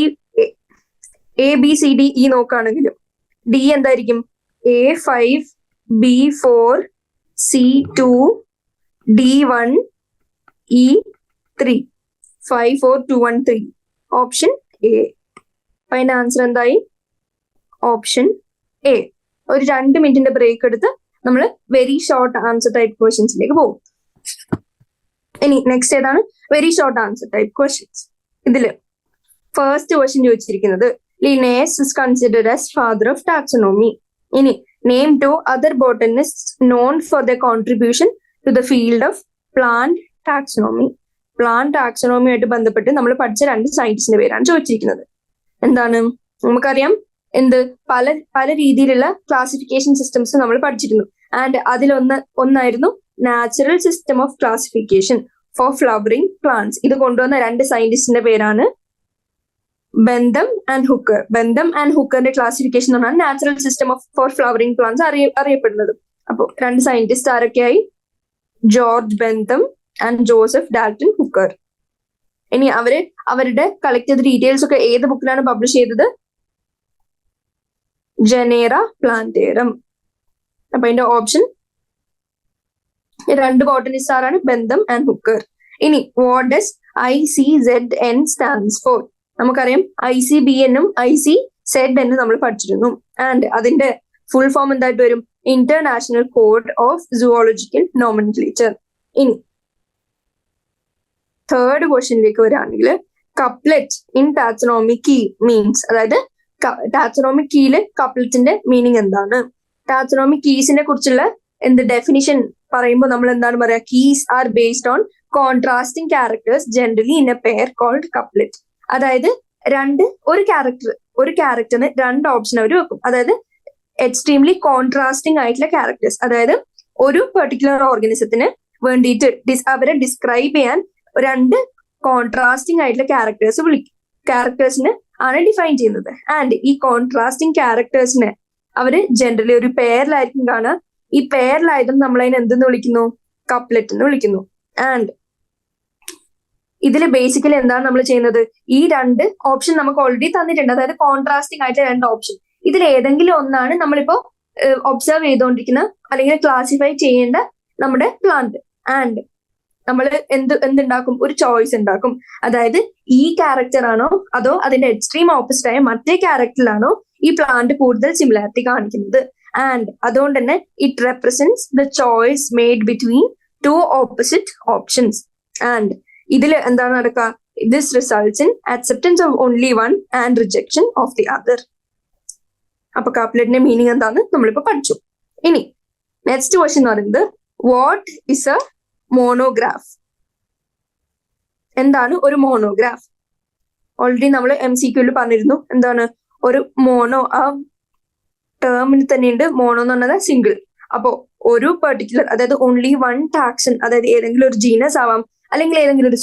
ABCDE നോക്കുകയാണെങ്കിലും ഡി എന്തായിരിക്കും? A5 B4 C2 D1 E3 5 4 2 1 3 option A. അപ്പൊ അതിന്റെ ആൻസർ എന്തായി? Option A. ഒരു 2 മിനിറ്റിന്റെ ബ്രേക്ക് എടുത്ത് നമ്മൾ വെരി ഷോർട്ട് ആൻസർ ടൈപ്പ് ക്വസ്റ്റ്യൻസിലേക്ക് പോകും. ഇനി നെക്സ്റ്റ് ഏതാണ്? Very short answer type questions. ഇതില് ഫസ്റ്റ് ക്വസ്റ്റ്യൻ ചോദിച്ചിരിക്കുന്നത് Linnaeus is considered as father of taxonomy. ഇനി name 2 other botanists known for their contribution to the field of plant taxonomy. Plant taxonomy ആയിട്ട് ബന്ധപ്പെട്ട് നമ്മൾ പഠിച്ച 2 സയന്റിസ്റ്റിന്റെ പേരാണ് ചോദിച്ചിരിക്കുന്നത്. എന്താണ്? നമുക്കറിയാം പല രീതിയിലുള്ള ക്ലാസിഫിക്കേഷൻ സിസ്റ്റംസ് നമ്മൾ പഠിച്ചിരുന്നു. ആൻഡ് ഒന്നായിരുന്നു natural system of classification for flowering plants. ഇത് കൊണ്ടുവന്ന 2 സയന്റിസ്റ്റിന്റെ പേരാണ് Bentham and Hooker. Bentham and ഹുക്കറിന്റെ ക്ലാസിഫിക്കേഷൻ എന്ന് പറഞ്ഞാൽ natural system of for flowering plants അറിയപ്പെടുന്നത്. അപ്പോൾ 2 സയന്റിസ്റ്റ് ആരൊക്കെയായി? George Bentham and Joseph Dalton Hooker. ഇനി അവരുടെ കളക്ട് ചെയ്ത ഡീറ്റെയിൽസ് ഒക്കെ ഏത് ബുക്കിലാണ് പബ്ലിഷ് ചെയ്തത്? Genera plantarum. അപ്പൊ അതിന്റെ ഓപ്ഷൻ 2 ബോട്ടണിസ്റ്റ് ആരാണ്? Bentham and Hooker. ഇനി what does ICZN stands for? നമുക്കറിയാം ICBN-ഉം ICZ എന്നും നമ്മൾ പഠിച്ചിരുന്നു. ആൻഡ് അതിന്റെ ഫുൾ ഫോം എന്തായിട്ട് വരും? International code of zoological nomenclature. ഇനി തേർഡ് ക്വസ്റ്റ്യനിലേക്ക് വരികയാണെങ്കിൽ couplet in taxonomic key means, അതായത് ടാക്സോണോമിക് കീയില് കപ്ലെറ്റിന്റെ മീനിങ് എന്താണ്? ടാക്സോണോമിക് കീസിനെ കുറിച്ചുള്ള ഡെഫിനിഷൻ പറയുമ്പോൾ നമ്മൾ എന്താണ് പറയാ? Keys are based on contrasting characters generally in a pair called couplet. അതായത് ഒരു ക്യാരക്ടറിന് രണ്ട് ഓപ്ഷൻ അവർ വെക്കും. അതായത് എക്സ്ട്രീംലി കോൺട്രാസ്റ്റിംഗ് ആയിട്ടുള്ള ക്യാരക്ടേഴ്സ്, അതായത് ഒരു പെർട്ടിക്കുലർ ഓർഗാനിസത്തിന് വേണ്ടിയിട്ട് അവരെ ഡിസ്ക്രൈബ് ചെയ്യാൻ രണ്ട് കോൺട്രാസ്റ്റിംഗ് ആയിട്ടുള്ള ക്യാരക്ടേഴ്സിന് ആണ് ഡിഫൈൻ ചെയ്യുന്നത്. ആൻഡ് ഈ കോൺട്രാസ്റ്റിംഗ് ക്യാരക്ടേഴ്സിനെ അവര് ജനറലി ഒരു പെയറിലായിരിക്കും കാണുക. ഈ പെയറിലായതും നമ്മൾ അതിനെ എന്തെന്ന് വിളിക്കുന്നു? കപ്ലെറ്റ് എന്ന് വിളിക്കുന്നു. ആൻഡ് ഇതിൽ ബേസിക്കലി എന്താണ് നമ്മൾ ചെയ്യുന്നത്? ഈ രണ്ട് ഓപ്ഷൻ നമുക്ക് ഓൾറെഡി തന്നിട്ടുണ്ട്, അതായത് കോൺട്രാസ്റ്റിംഗ് ആയിട്ട് രണ്ട് ഓപ്ഷൻ. ഇതിൽ ഏതെങ്കിലും ഒന്നാണ് നമ്മളിപ്പോ ഒബ്സർവ് ചെയ്തുകൊണ്ടിരിക്കുന്ന അല്ലെങ്കിൽ ക്ലാസിഫൈ ചെയ്യേണ്ട നമ്മുടെ പ്ലാന്റ്. ആൻഡ് നമ്മൾ എന്തുണ്ടാക്കും? ഒരു ചോയ്സ് ഉണ്ടാക്കും. അതായത് ഈ ക്യാരക്ടർ ആണോ അതോ അതിന്റെ എക്സ്ട്രീം ഓപ്പോസിറ്റ് ആയ മറ്റേ ക്യാരക്ടറിലാണോ ഈ പ്ലാന്റ് കൂടുതൽ സിമിലാരിറ്റി കാണിക്കുന്നത്. ആൻഡ് അതുകൊണ്ട് തന്നെ it represents the choice made between two opposite options. And ഇതിൽ എന്താണ് നടക്കുക? This results in acceptance of only one and rejection of the other. അപ്പൊ കപ്ലെറ്റിന്റെ മീനിങ് എന്താന്ന് നമ്മളിപ്പോ പഠിച്ചു. ഇനി നെക്സ്റ്റ് ക്വസ്റ്റ്യൻ എന്ന് പറയുന്നത് വാട്ട് ഇസ് എ മോണോഗ്രാഫ്? എന്താണ് ഒരു മോണോഗ്രാഫ്? ഓൾറെഡി നമ്മൾ MCQ പറഞ്ഞിരുന്നു. എന്താണ് ഒരു മോണോ? ആ ടേമിൽ തന്നെയുണ്ട് മോണോ എന്ന് പറഞ്ഞത് സിംഗിൾ. അപ്പോ ഒരു പെർട്ടിക്കുലർ, അതായത് ഓൺലി വൺ ടാക്സൺ, അതായത് ഏതെങ്കിലും ഒരു ജീനസ് ആവാം, അല്ലെങ്കിൽ ഏതെങ്കിലും ഒരു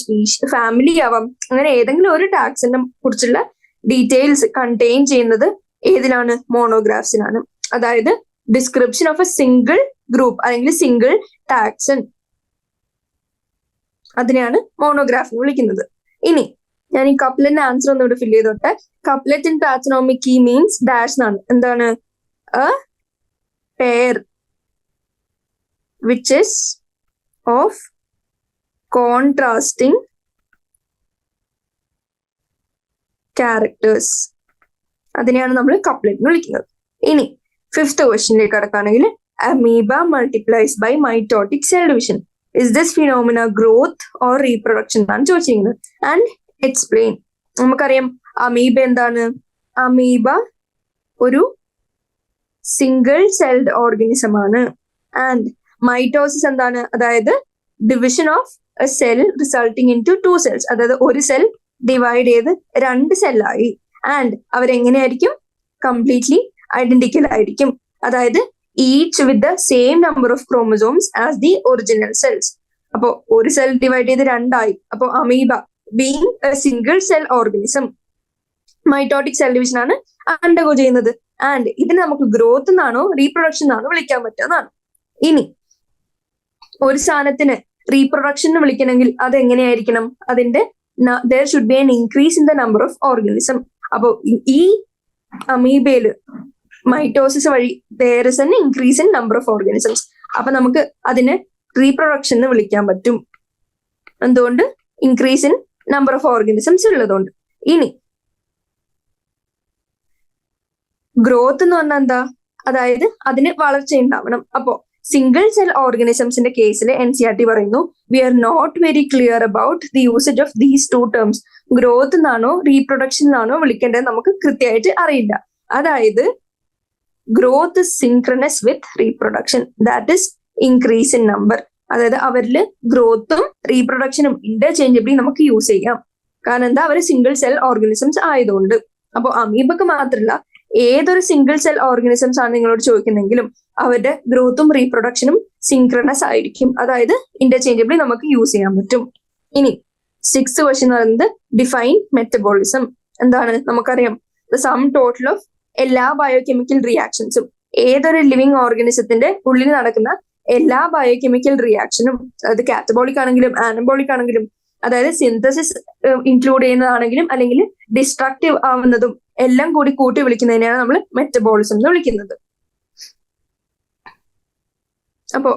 ഫാമിലി ആവാം, അങ്ങനെ ഏതെങ്കിലും ഒരു ടാക്സിനെ കുറിച്ചുള്ള ഡീറ്റെയിൽസ് കണ്ടെയ്ൻ ചെയ്യുന്നത് ഏതിനാണ്? മോണോഗ്രാഫ്സിനാണ്. അതായത് description of a single group അല്ലെങ്കിൽ സിംഗിൾ ടാക്സൺ, അതിനെയാണ് മോണോഗ്രാഫ് എന്ന് വിളിക്കുന്നത്. ഇനി ഞാൻ ഈ കപ്ലെറ്റിന്റെ ആൻസർ ഒന്നുകൂടെ ഫില്ല് ചെയ്തോട്ടെ. Couplet in taxonomic key means dash എന്നാണ്. എന്താണ്? A pair which is of contrasting characters, അതിനെയാണ് നമ്മൾ കപ്ലെറ്റ് എന്ന് വിളിക്കുന്നത്. ഇനി ഫിഫ്ത്ത് ക്വസ്റ്റ്യനിലേക്ക് കടക്കുകയാണെങ്കിൽ amoeba multiplies by mitotic cell division. Is this phenomena growth or reproduction എന്നാണ് ചോദിച്ചിരിക്കുന്നത്. And explain. നമുക്കറിയാം അമീബ എന്താണ്? അമീബ ഒരു സിംഗിൾ സെൽഡ് ഓർഗാനിസം ആണ്. ആൻഡ് മൈറ്റോസിസ് എന്താണ്? അതായത് division of a cell resulting in two two cells, അതായത് ഒരു സെൽ ഡിവൈഡ് ചെയ്ത് രണ്ട് സെല്ലായി. ആൻഡ് അവരെങ്ങനെയായിരിക്കും? കംപ്ലീറ്റ്ലി ഐഡന്റിക്കൽ ആയിരിക്കും. അതായത് each with the same number of chromosomes as the original cells. അപ്പോ ഒരു സെൽ ഡിവൈഡ് ചെയ്ത് രണ്ടായി. അപ്പോ amoeba being a single cell organism mitotic cell division ആണ് അണ്ടർഗോ ചെയ്യുന്നത്. ആൻഡ് ഇതിന് നമുക്ക് ഗ്രോത്ത് എന്നാണോ റീപ്രൊഡക്ഷൻ എന്നാണോ വിളിക്കാൻ പറ്റുന്നതാണ്. ഇനി ഒരു സാധനത്തിന് റീപ്രൊഡക്ഷൻ എന്ന് വിളിക്കണമെങ്കിൽ അത് എങ്ങനെയായിരിക്കണം? അതിന്റെ there should be an increase in the number of organism. അപ്പോ ഈ അമീബയില് മൈറ്റോസിസ് വഴി there is an increase in number of organisms. അപ്പൊ നമുക്ക് അതിനെ റീപ്രൊഡക്ഷൻ എന്ന് വിളിക്കാൻ പറ്റും. എന്തുകൊണ്ട്? Increase in number of organisms ഉള്ളതുകൊണ്ട്. ഇനി ഗ്രോത്ത് എന്ന് പറഞ്ഞാൽ എന്താ? അതായത് അതിന് വളർച്ച ഉണ്ടാവണം. അപ്പോ സിംഗിൾ സെൽ ഓർഗാനിസംസിന്റെ കേസിൽ NCERT പറയുന്നു we are not very clear about the usage of these two terms. Growth എന്നാണോ റീപ്രൊഡക്ഷൻ എന്നാണോ വിളിക്കേണ്ടത് നമുക്ക് കൃത്യമായിട്ട് അറിയില്ല. അതായത് growth synchronous with reproduction, that is increase in number. അതായത് അവരില് ഗ്രോത്തും റീപ്രൊഡക്ഷനും ഇന്റർചേഞ്ചബിളി നമുക്ക് യൂസ് ചെയ്യാം. കാരണം എന്താ? അവർ സിംഗിൾ സെൽ ഓർഗാനിസംസ് ആയതുകൊണ്ട്. അപ്പൊ അമീബക്ക് മാത്രമല്ല ഏതൊരു സിംഗിൾ സെൽ ഓർഗാനിസംസ് ആണ് നിങ്ങളോട് ചോദിക്കുന്നെങ്കിലും അവരുടെ ഗ്രോത്തും റീപ്രൊഡക്ഷനും സിൻക്രണസ് ആയിരിക്കും. അതായത് ഇന്റർചേഞ്ചബിളി നമുക്ക് യൂസ് ചെയ്യാൻ പറ്റും. ഇനി സിക്സ്ത് ക്വസ്റ്റ്യൻ എന്ന് പറയുന്നത് ഡിഫൈൻ മെറ്റബോളിസം. എന്താണ്? നമുക്കറിയാം ദ സം ടോട്ടൽ ഓഫ് എല്ലാ ബയോകെമിക്കൽ റിയാക്ഷൻസും, ഏതൊരു ലിവിങ് ഓർഗാനിസത്തിന്റെ ഉള്ളിൽ നടക്കുന്ന എല്ലാ ബയോകെമിക്കൽ റിയാക്ഷനും, അതായത് കാറ്റബോളിക് ആണെങ്കിലും ആനബോളിക് ആണെങ്കിലും, അതായത് സിന്തസിസ് ഇൻക്ലൂഡ് ചെയ്യുന്നതാണെങ്കിലും അല്ലെങ്കിൽ ഡിസ്ട്രക്റ്റീവ് ആവുന്നതും എല്ലാം കൂടി കൂട്ടി വിളിക്കുന്നതിനെയാണ് നമ്മൾ മെറ്റബോളിസം എന്ന് വിളിക്കുന്നത്. അപ്പോ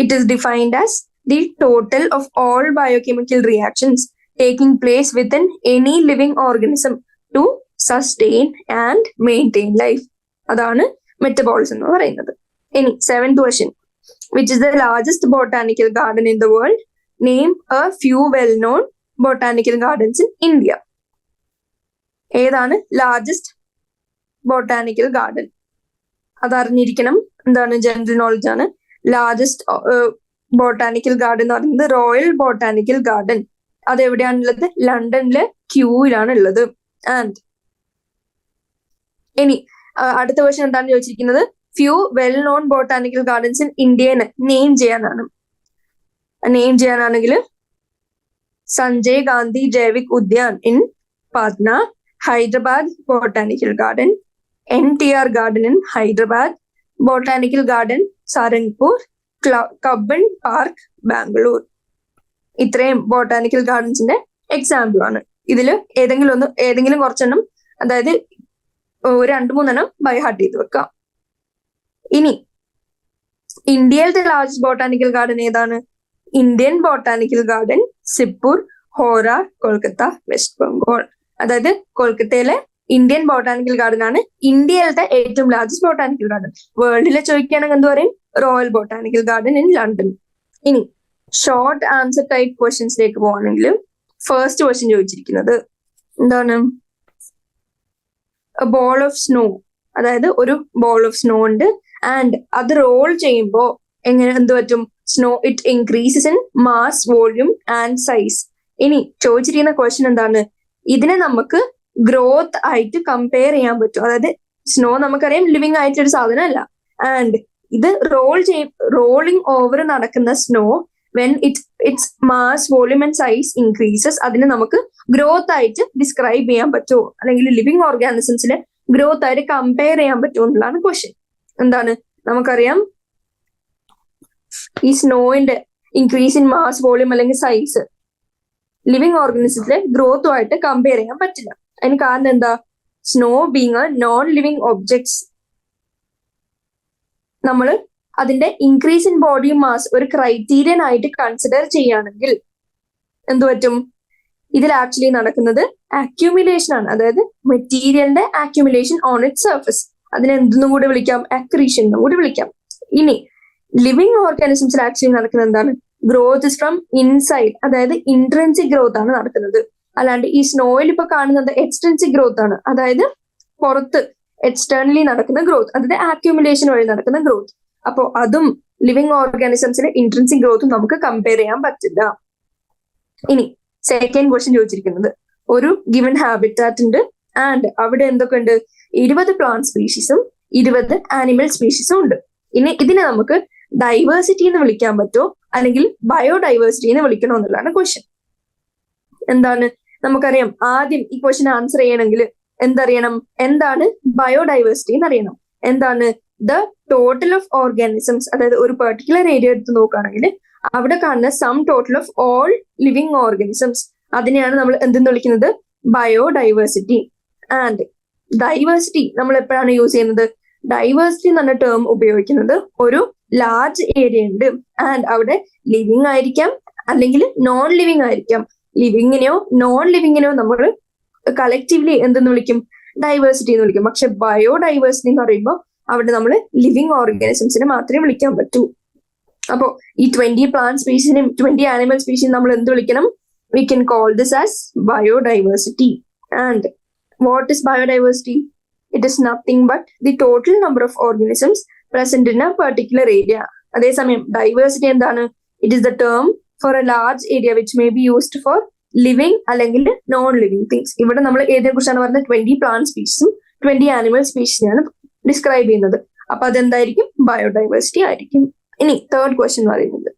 it is defined as the total of all biochemical reactions taking place within any living organism to sustain and maintain life. അതാണ് മെറ്റബോളിസം എന്ന് പറയുന്നത്. ഇനി 7th question, which is the largest botanical garden in the world? Name a few well-known botanical gardens in India. ഏതാണ് largest botanical garden? അതറിഞ്ഞിരിക്കണം. എന്താണ്? General knowledge ആണ്. Largest botanical garden എന്ന് പറയുന്നത് royal botanical garden. അത് എവിടെയാണുള്ളത്? ലണ്ടനിലെ ക്യൂവിലാണ് ഉള്ളത്. ആൻഡ് ഇനി അടുത്ത ക്വസ്റ്റ്യൻ എന്താണ് ചോദിച്ചിരിക്കുന്നത്? Few well known botanical gardens in ഇന്ത്യനെ നെയിം ചെയ്യാനാണെങ്കിൽ Sanjay Gandhi Jaivik Udyan in Patna, Hyderabad botanical garden, NTR garden in Hyderabad, botanical garden Sarangpur, Cubbon park Bangalore. ഇത്രയും ബോട്ടാനിക്കൽ ഗാർഡൻസിന്റെ എക്സാമ്പിൾ ആണ്. ഇതിൽ ഏതെങ്കിലും കുറച്ചെണ്ണം, അതായത് 2-3 ബൈ ഹാർട്ട് ചെയ്ത് വെക്കാം. ഇനി ഇന്ത്യയിലത്തെ ലാർജസ്റ്റ് ബോട്ടാനിക്കൽ ഗാർഡൻ ഏതാണ്? Indian botanical garden, Shibpur, Howrah, Kolkata, west Bengal. അതായത് കൊൽക്കത്തയിലെ ഇന്ത്യൻ ബോട്ടാനിക്കൽ ഗാർഡൻ ആണ് ഇന്ത്യയിലത്തെ ഏറ്റവും ലാർജസ്റ്റ് ബോട്ടാനിക്കൽ ഗാർഡൻ. വേൾഡിലെ ചോദിക്കുകയാണെങ്കിൽ എന്ത് പറയും? Royal botanical garden in London. ഇനി ഷോർട്ട് ആൻസർ ടൈപ്പ് ക്വസ്റ്റ്യൻസിലേക്ക് പോവാണെങ്കിൽ ഫസ്റ്റ് ക്വസ്റ്റ്യൻ ചോദിച്ചിരിക്കുന്നത് എന്താണ്? ബോൾ ഓഫ് സ്നോ, അതായത് ഒരു ബോൾ ഓഫ് സ്നോ ഉണ്ട്, ആൻഡ് അത് റോൾ ചെയ്യുമ്പോൾ എന്ത് പറ്റും? Snow it increases in mass, volume and size. ഇനി ചോദിച്ചിരിക്കുന്ന ക്വസ്റ്റ്യൻ എന്താണ്? ഇതിനെ നമുക്ക് ഗ്രോത്ത് ആയിട്ട് കമ്പയർ ചെയ്യാൻ പറ്റും. അതായത് സ്നോ നമുക്കറിയാം ലിവിങ് ആയിട്ടൊരു സാധനമല്ല, ആൻഡ് ഇത് റോളിംഗ് ഓവർ നടക്കുന്ന snow when it's mass, volume and size increases, അതിനെ നമുക്ക് ഗ്രോത്ത് ആയിട്ട് ഡിസ്ക്രൈബ് ചെയ്യാൻ പറ്റുമോ, അല്ലെങ്കിൽ ലിവിങ് ഓർഗാനിസംസിലെ ഗ്രോത്ത് ആയിട്ട് കമ്പയർ ചെയ്യാൻ പറ്റുമോ എന്നുള്ളതാണ് ക്വസ്റ്റ്യൻ. എന്താണ്? നമുക്കറിയാം ഈ സ്നോയിന്റെ ഇൻക്രീസ് ഇൻ മാസ്, വോള്യൂം അല്ലെങ്കിൽ സൈസ് ലിവിങ് ഓർഗാനിസത്തിലെ ഗ്രോത്തുമായിട്ട് കമ്പയർ ചെയ്യാൻ പറ്റില്ല. അതിന് കാരണം എന്താ? Snow being A non living objects, നമ്മൾ അതിന്റെ ഇൻക്രീസ് ഇൻ ബോഡി മാസ് ഒരു ക്രൈറ്റീരിയൻ ആയിട്ട് കൺസിഡർ ചെയ്യുകയാണെങ്കിൽ എന്ത് പറ്റും? ഇതിൽ ആക്ച്വലി നടക്കുന്നത് അക്യൂമുലേഷൻ ആണ്. അതായത് മെറ്റീരിയലിന്റെ അക്യൂമുലേഷൻ ഓൺ ഇറ്റ് സർഫസ്. അതിനെ എന്തെന്നും കൂടി വിളിക്കാം? അക്രീഷൻ എന്നും കൂടി വിളിക്കാം. ഇനി ലിവിങ് ഓർഗാനിസംസിൽ ആക്ച്വലി നടക്കുന്നത് എന്താണ്? ഗ്രോത്ത് ഇസ് ഫ്രം ഇൻസൈഡ്, അതായത് ഇൻട്രൻസിക് ഗ്രോത്ത് ആണ് നടക്കുന്നത്. അല്ലാണ്ട് ഈ സ്നോയിൽ ഇപ്പൊ കാണുന്നത് എക്സ്ട്രൻസിക് ഗ്രോത്ത് ആണ്, അതായത് പുറത്ത് എക്സ്റ്റേണലി നടക്കുന്ന ഗ്രോത്ത്, അതായത് ആക്യൂമുലേഷൻ വഴി നടക്കുന്ന ഗ്രോത്ത്. അപ്പോ അതും ലിവിങ് ഓർഗാനിസംസിലെ ഇൻട്രൻസിക് ഗ്രോത്തും നമുക്ക് കമ്പയർ ചെയ്യാൻ പറ്റില്ല. ഇനി സെക്കൻഡ് ക്വസ്റ്റ്യൻ ചോദിച്ചിരിക്കുന്നത്, ഒരു ഗിവൻ ഹാബിറ്റാറ്റ് ഉണ്ട്, ആൻഡ് അവിടെ എന്തൊക്കെ ഉണ്ട്? 20 പ്ലാന്റ് സ്പീഷീസും 20 ആനിമൽ സ്പീഷീസും ഉണ്ട്. ഇനി ഇതിനെ നമുക്ക് ഡൈവേഴ്സിറ്റി എന്ന് വിളിക്കാൻ പറ്റുമോ, അല്ലെങ്കിൽ ബയോഡൈവേഴ്സിറ്റി എന്ന് വിളിക്കണോ എന്നുള്ളതാണ് ക്വസ്റ്റ്യൻ. എന്താണ്? നമുക്കറിയാം ആദ്യം ഈ ക്വസ്റ്റ്യൻ ആൻസർ ചെയ്യണമെങ്കിൽ എന്തറിയണം? എന്താണ് ബയോഡൈവേഴ്സിറ്റി എന്ന് അറിയണം. എന്താണ്? ദ ടോട്ടൽ ഓഫ് ഓർഗാനിസംസ്, അതായത് ഒരു പെർട്ടിക്കുലർ ഏരിയ എടുത്ത് നോക്കുകയാണെങ്കിൽ അവിടെ കാണുന്ന sum total of all living organisms, അതിനെയാണ് നമ്മൾ എന്തെന്ന് വിളിക്കുന്നത്? ബയോഡൈവേഴ്സിറ്റി. ആൻഡ് ഡൈവേഴ്സിറ്റി നമ്മൾ എപ്പോഴാണ് യൂസ് ചെയ്യുന്നത്? ഡൈവേഴ്സിറ്റി എന്ന ടേം ഉപയോഗിക്കുന്നത് ഒരു ലാർജ് ഏരിയ ഉണ്ട്, ആൻഡ് അവിടെ ലിവിങ് ആയിരിക്കാം അല്ലെങ്കിൽ നോൺ ലിവിങ് ആയിരിക്കാം. ലിവിങ്ങിനെയോ നോൺ ലിവിങ്ങിനെയോ നമ്മൾ കളക്റ്റീവ്ലി എന്തെന്ന് വിളിക്കും? ഡൈവേഴ്സിറ്റി എന്ന് വിളിക്കും. പക്ഷെ ബയോഡൈവേഴ്സിറ്റി എന്ന് പറയുമ്പോൾ അവിടെ നമ്മൾ ലിവിങ് ഓർഗാനിസംസിനെ മാത്രമേ വിളിക്കാൻ പറ്റൂ. അപ്പോ ഈ 20 പ്ലാന്റ് സ്പീഷീസിനെയും 20 ആനിമൽ സ്പീഷീസ് നമ്മൾ എന്ത് വിളിക്കണം? We can call this as biodiversity. And what is biodiversity? It is nothing but the total number of organisms present in a particular area. അതേസമയം ഡൈവേഴ്സിറ്റി എന്താണ്? It is the term for a large area which may be used for living അല്ലെങ്കിൽ non living things. ഇവിടെ നമ്മൾ ഏതിനെ കുറിച്ചാണ് പറഞ്ഞത്? 20 plant സ്പീഷീസും 20 animal സ്പീഷീസിനെയാണ് ഡിസ്ക്രൈബ് ചെയ്യുന്നത്. അപ്പൊ അതെന്തായിരിക്കും? ബയോഡൈവേഴ്സിറ്റി ആയിരിക്കും. ഇനി തേർഡ് ക്വസ്റ്റ്യൻ പറയുന്നത്,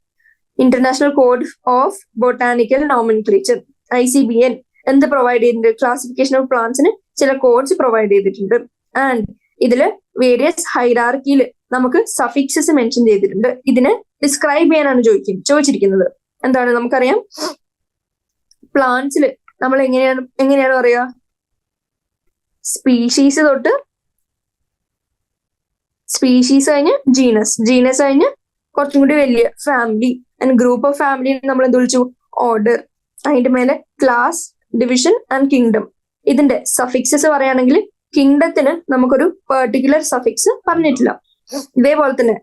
international code of botanical nomenclature ICBN എന്ത് പ്രൊവൈഡ് ചെയ്തിട്ടുണ്ട്? ക്ലാസിഫിക്കേഷൻ ഓഫ് പ്ലാന്റ്സിന് ചില കോഡ്സ് പ്രൊവൈഡ് ചെയ്തിട്ടുണ്ട്. ആൻഡ് ഇതില് വേരിയസ് ഹൈറാർക്കിയിൽ നമുക്ക് സഫിക്സസ് മെൻഷൻ ചെയ്തിട്ടുണ്ട്. ഇതിനെ ഡിസ്ക്രൈബ് ചെയ്യാനാണ് ചോദിച്ചിരിക്കുന്നത്. എന്താണ്? നമുക്കറിയാം പ്ലാന്റ്സിൽ നമ്മൾ എങ്ങനെയാണ് പറയുക? സ്പീഷീസ് തൊട്ട് സ്പീഷീസ് കഴിഞ്ഞ് ജീനസ് കഴിഞ്ഞ് കുറച്ചും കൂടി വലിയ family, and group of family നമ്മൾ എന്ത് വിളിച്ചു? ഓർഡർ. അതിന്റെ മേലെ ക്ലാസ്, ഡിവിഷൻ ആൻഡ് കിങ്ഡം. ഇതിന്റെ സഫിക്സസ് പറയുകയാണെങ്കിൽ കിങ്ഡത്തിന് നമുക്കൊരു പെർട്ടിക്കുലർ സഫിക്സ് പറഞ്ഞിട്ടില്ല. ഇതേപോലെ തന്നെ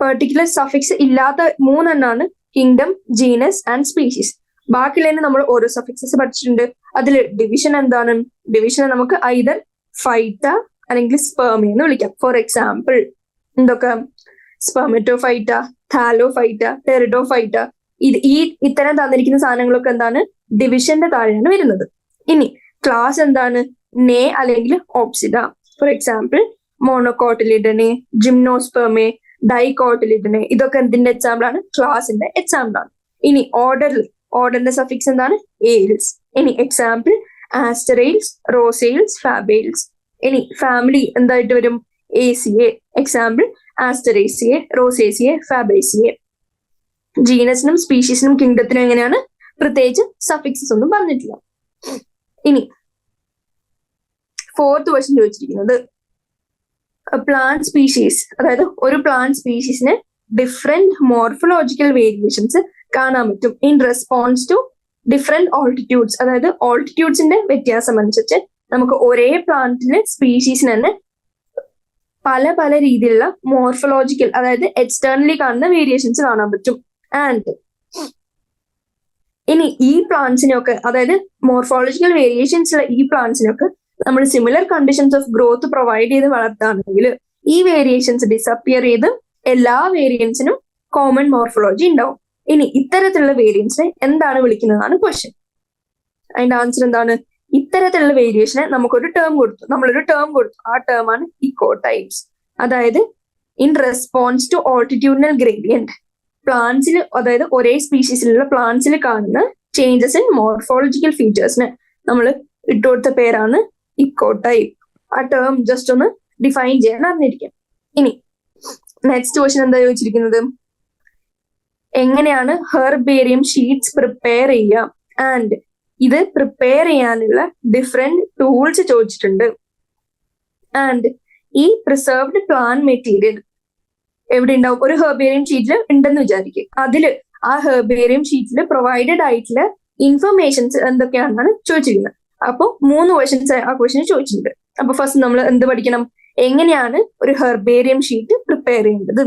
പെർട്ടിക്കുലർ സഫിക്സ് ഇല്ലാത്ത 3 കിങ്ഡം, ജീനസ് ആൻഡ് സ്പീഷീസ്. ബാക്കിയുള്ളതിന് നമ്മൾ ഓരോ സഫിക്സസ് പഠിച്ചിട്ടുണ്ട്. അതിൽ ഡിവിഷൻ എന്താണ്? ഡിവിഷനെ നമുക്ക് ഐദർ ഫൈറ്റ അല്ലെങ്കിൽ സ്പെർമി എന്ന് വിളിക്കാം. ഫോർ എക്സാമ്പിൾ എന്തൊക്കെ? സ്പെർമറ്റോഫൈറ്റ, താലോഫൈറ്റ, ടെറിഡോഫൈറ്റ. ഇത്തരം തന്നിരിക്കുന്ന സാധനങ്ങളൊക്കെ എന്താണ്? ഡിവിഷന്റെ താഴെയാണ് വരുന്നത്. ഇനി ക്ലാസ് എന്താണ്? നേ അല്ലെങ്കിൽ ഓപ്സിഡ. For example മോണോകോട്ടിലിഡനെ, ജിംനോസ്പെർമെ, ഡൈകോട്ടിലിഡനെ. ഇതൊക്കെ എന്തിന്റെ എക്സാമ്പിൾ ആണ്? ക്ലാസിന്റെ എക്സാമ്പിൾ ആണ്. ഇനി ഓർഡറിന്റെ സഫിക്സ് എന്താണ്? എയിൽസ്. ഇനി എക്സാമ്പിൾ ആസ്റ്ററെയിൽസ്, റോസെയിൽസ്, ഫാബെയിൽസ്. ഇനി ഫാമിലി എന്തായിട്ട് വരും? ACA. എക്സാമ്പിൾ ആസ്റ്ററേസിയെ, റോസേസിയെ, ഫാബേസിയെ. ജീനസിനും സ്പീഷീസിനും കിങ്ഡത്തിനും എങ്ങനെയാണ്? പ്രത്യേകിച്ച് സഫിക്സസ് ഒന്നും പറഞ്ഞിട്ടില്ല. ഇനി 4th ക്വസ്റ്റ്യൻ ചോദിച്ചിരിക്കുന്നത് പ്ലാന്റ് സ്പീഷീസ്, അതായത് ഒരു പ്ലാന്റ് സ്പീഷീസിന് ഡിഫറെന്റ് മോർഫോളജിക്കൽ വേരിയേഷൻസ് കാണാൻ പറ്റും in response to different altitudes. അതായത് ഓൾട്ടിറ്റ്യൂഡ്സിന്റെ വ്യത്യാസം അനുസരിച്ച് നമുക്ക് ഒരേ പ്ലാന്റിന് സ്പീഷീസിന് തന്നെ പല പല രീതിയിലുള്ള മോർഫോളജിക്കൽ, അതായത് എക്സ്റ്റേണലി കാണുന്ന വേരിയേഷൻസ് കാണാൻ പറ്റും. ആൻഡ് ഇനി ഈ പ്ലാന്റ്സിനൊക്കെ, അതായത് മോർഫോളജിക്കൽ വേരിയേഷൻസ് ഉള്ള ഈ പ്ലാന്റ്സിനൊക്കെ നമ്മൾ similar conditions of growth provide ചെയ്ത് വളർത്താണെങ്കിൽ ഈ വേരിയേഷൻസ് ഡിസപ്പിയർ ചെയ്ത് എല്ലാ വേരിയൻസിനും കോമൺ മോർഫോളജി ഉണ്ടാവും. ഇനി ഇത്തരത്തിലുള്ള വേരിയൻസിനെ എന്താണ് വിളിക്കുന്നതാണ് ക്വസ്റ്റ്യൻ. അതിന്റെ ആൻസർ എന്താണ്? ഇത്തരത്തിലുള്ള വേരിയേഷനെ നമ്മളൊരു ടേം കൊടുത്തു. ആ ടേം ആണ് ഇക്കോടൈപ്സ്. അതായത് ഇൻ റെസ്പോൺസ് ടു ഓൾട്ടിറ്റ്യൂഡിനൽ ഗ്രേഡിയന്റ്, പ്ലാന്റ്സിൽ, അതായത് ഒരേ സ്പീഷീസിലുള്ള പ്ലാന്റ്സിൽ കാണുന്ന ചേഞ്ചസ് ഇൻ മോർഫോളജിക്കൽ ഫീച്ചേഴ്സിന് നമ്മൾ ഇട്ടുകൊടുത്ത പേരാണ് ഇക്കോടൈപ്പ്. ആ ടേം ജസ്റ്റ് ഒന്ന് ഡിഫൈൻ ചെയ്യാൻ അറിഞ്ഞിരിക്കാം. ഇനി നെക്സ്റ്റ് ക്വസ്റ്റ്യൻ എന്താ ചോദിച്ചിരിക്കുന്നത്? എങ്ങനെയാണ് ഹെർബേറിയം ഷീറ്റ്സ് പ്രിപ്പയർ ചെയ്യുക? ആൻഡ് ഇത് പ്രിപ്പയർ ചെയ്യാനുള്ള ഡിഫറെന്റ് ടൂൾസ് ചോദിച്ചിട്ടുണ്ട്. ആൻഡ് ഈ പ്രിസർവ്ഡ് പ്ലാന്റ് മെറ്റീരിയൽ എവിടെ ഉണ്ടാവും? ഒരു ഹെർബേറിയം ഷീറ്റിൽ ഉണ്ടെന്ന് വിചാരിക്കും. അതിൽ ആ ഹെർബേറിയം ഷീറ്റിൽ പ്രൊവൈഡഡ് ആയിട്ടുള്ള ഇൻഫർമേഷൻസ് എന്തൊക്കെയാണെന്നാണ് ചോദിച്ചിരിക്കുന്നത്. അപ്പോൾ 3 ക്വസ്റ്റ്യൻസ് ആ ക്വസ്റ്റ്യൻ ചോദിച്ചിട്ടുണ്ട്. അപ്പൊ ഫസ്റ്റ് നമ്മൾ എന്ത് പഠിക്കണം? എങ്ങനെയാണ് ഒരു ഹെർബേറിയം ഷീറ്റ് പ്രിപ്പയർ ചെയ്യേണ്ടത്?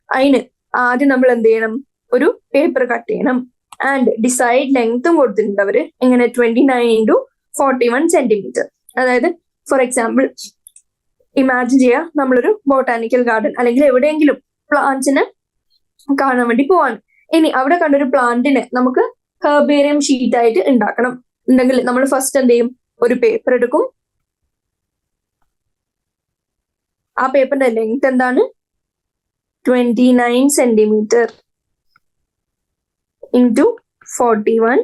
അതിന് ആദ്യം നമ്മൾ എന്ത് ചെയ്യണം? ഒരു പേപ്പർ കട്ട് ചെയ്യണം. ആൻഡ് ഡിസൈഡ് ലെങ്ത്തും കൊടുത്തിട്ടുണ്ട് അവര്. എങ്ങനെ? 29 into 41 cm. അതായത് ഫോർ എക്സാമ്പിൾ ഇമാജിൻ ചെയ്യുക, നമ്മളൊരു ബോട്ടാനിക്കൽ ഗാർഡൻ അല്ലെങ്കിൽ എവിടെയെങ്കിലും പ്ലാന്റ്സിനെ കാണാൻ വേണ്ടി പോവാണ്. ഇനി അവിടെ കണ്ടൊരു പ്ലാന്റിനെ നമുക്ക് ഹെർബേറിയം ഷീറ്റ് ആയിട്ട് ഉണ്ടാക്കണം ഉണ്ടെങ്കിൽ നമ്മൾ ഫസ്റ്റ് എന്ത് ചെയ്യും? ഒരു പേപ്പർ എടുക്കും. ആ പേപ്പറിന്റെ ലെങ്ത് എന്താണ്? 29 cm into 41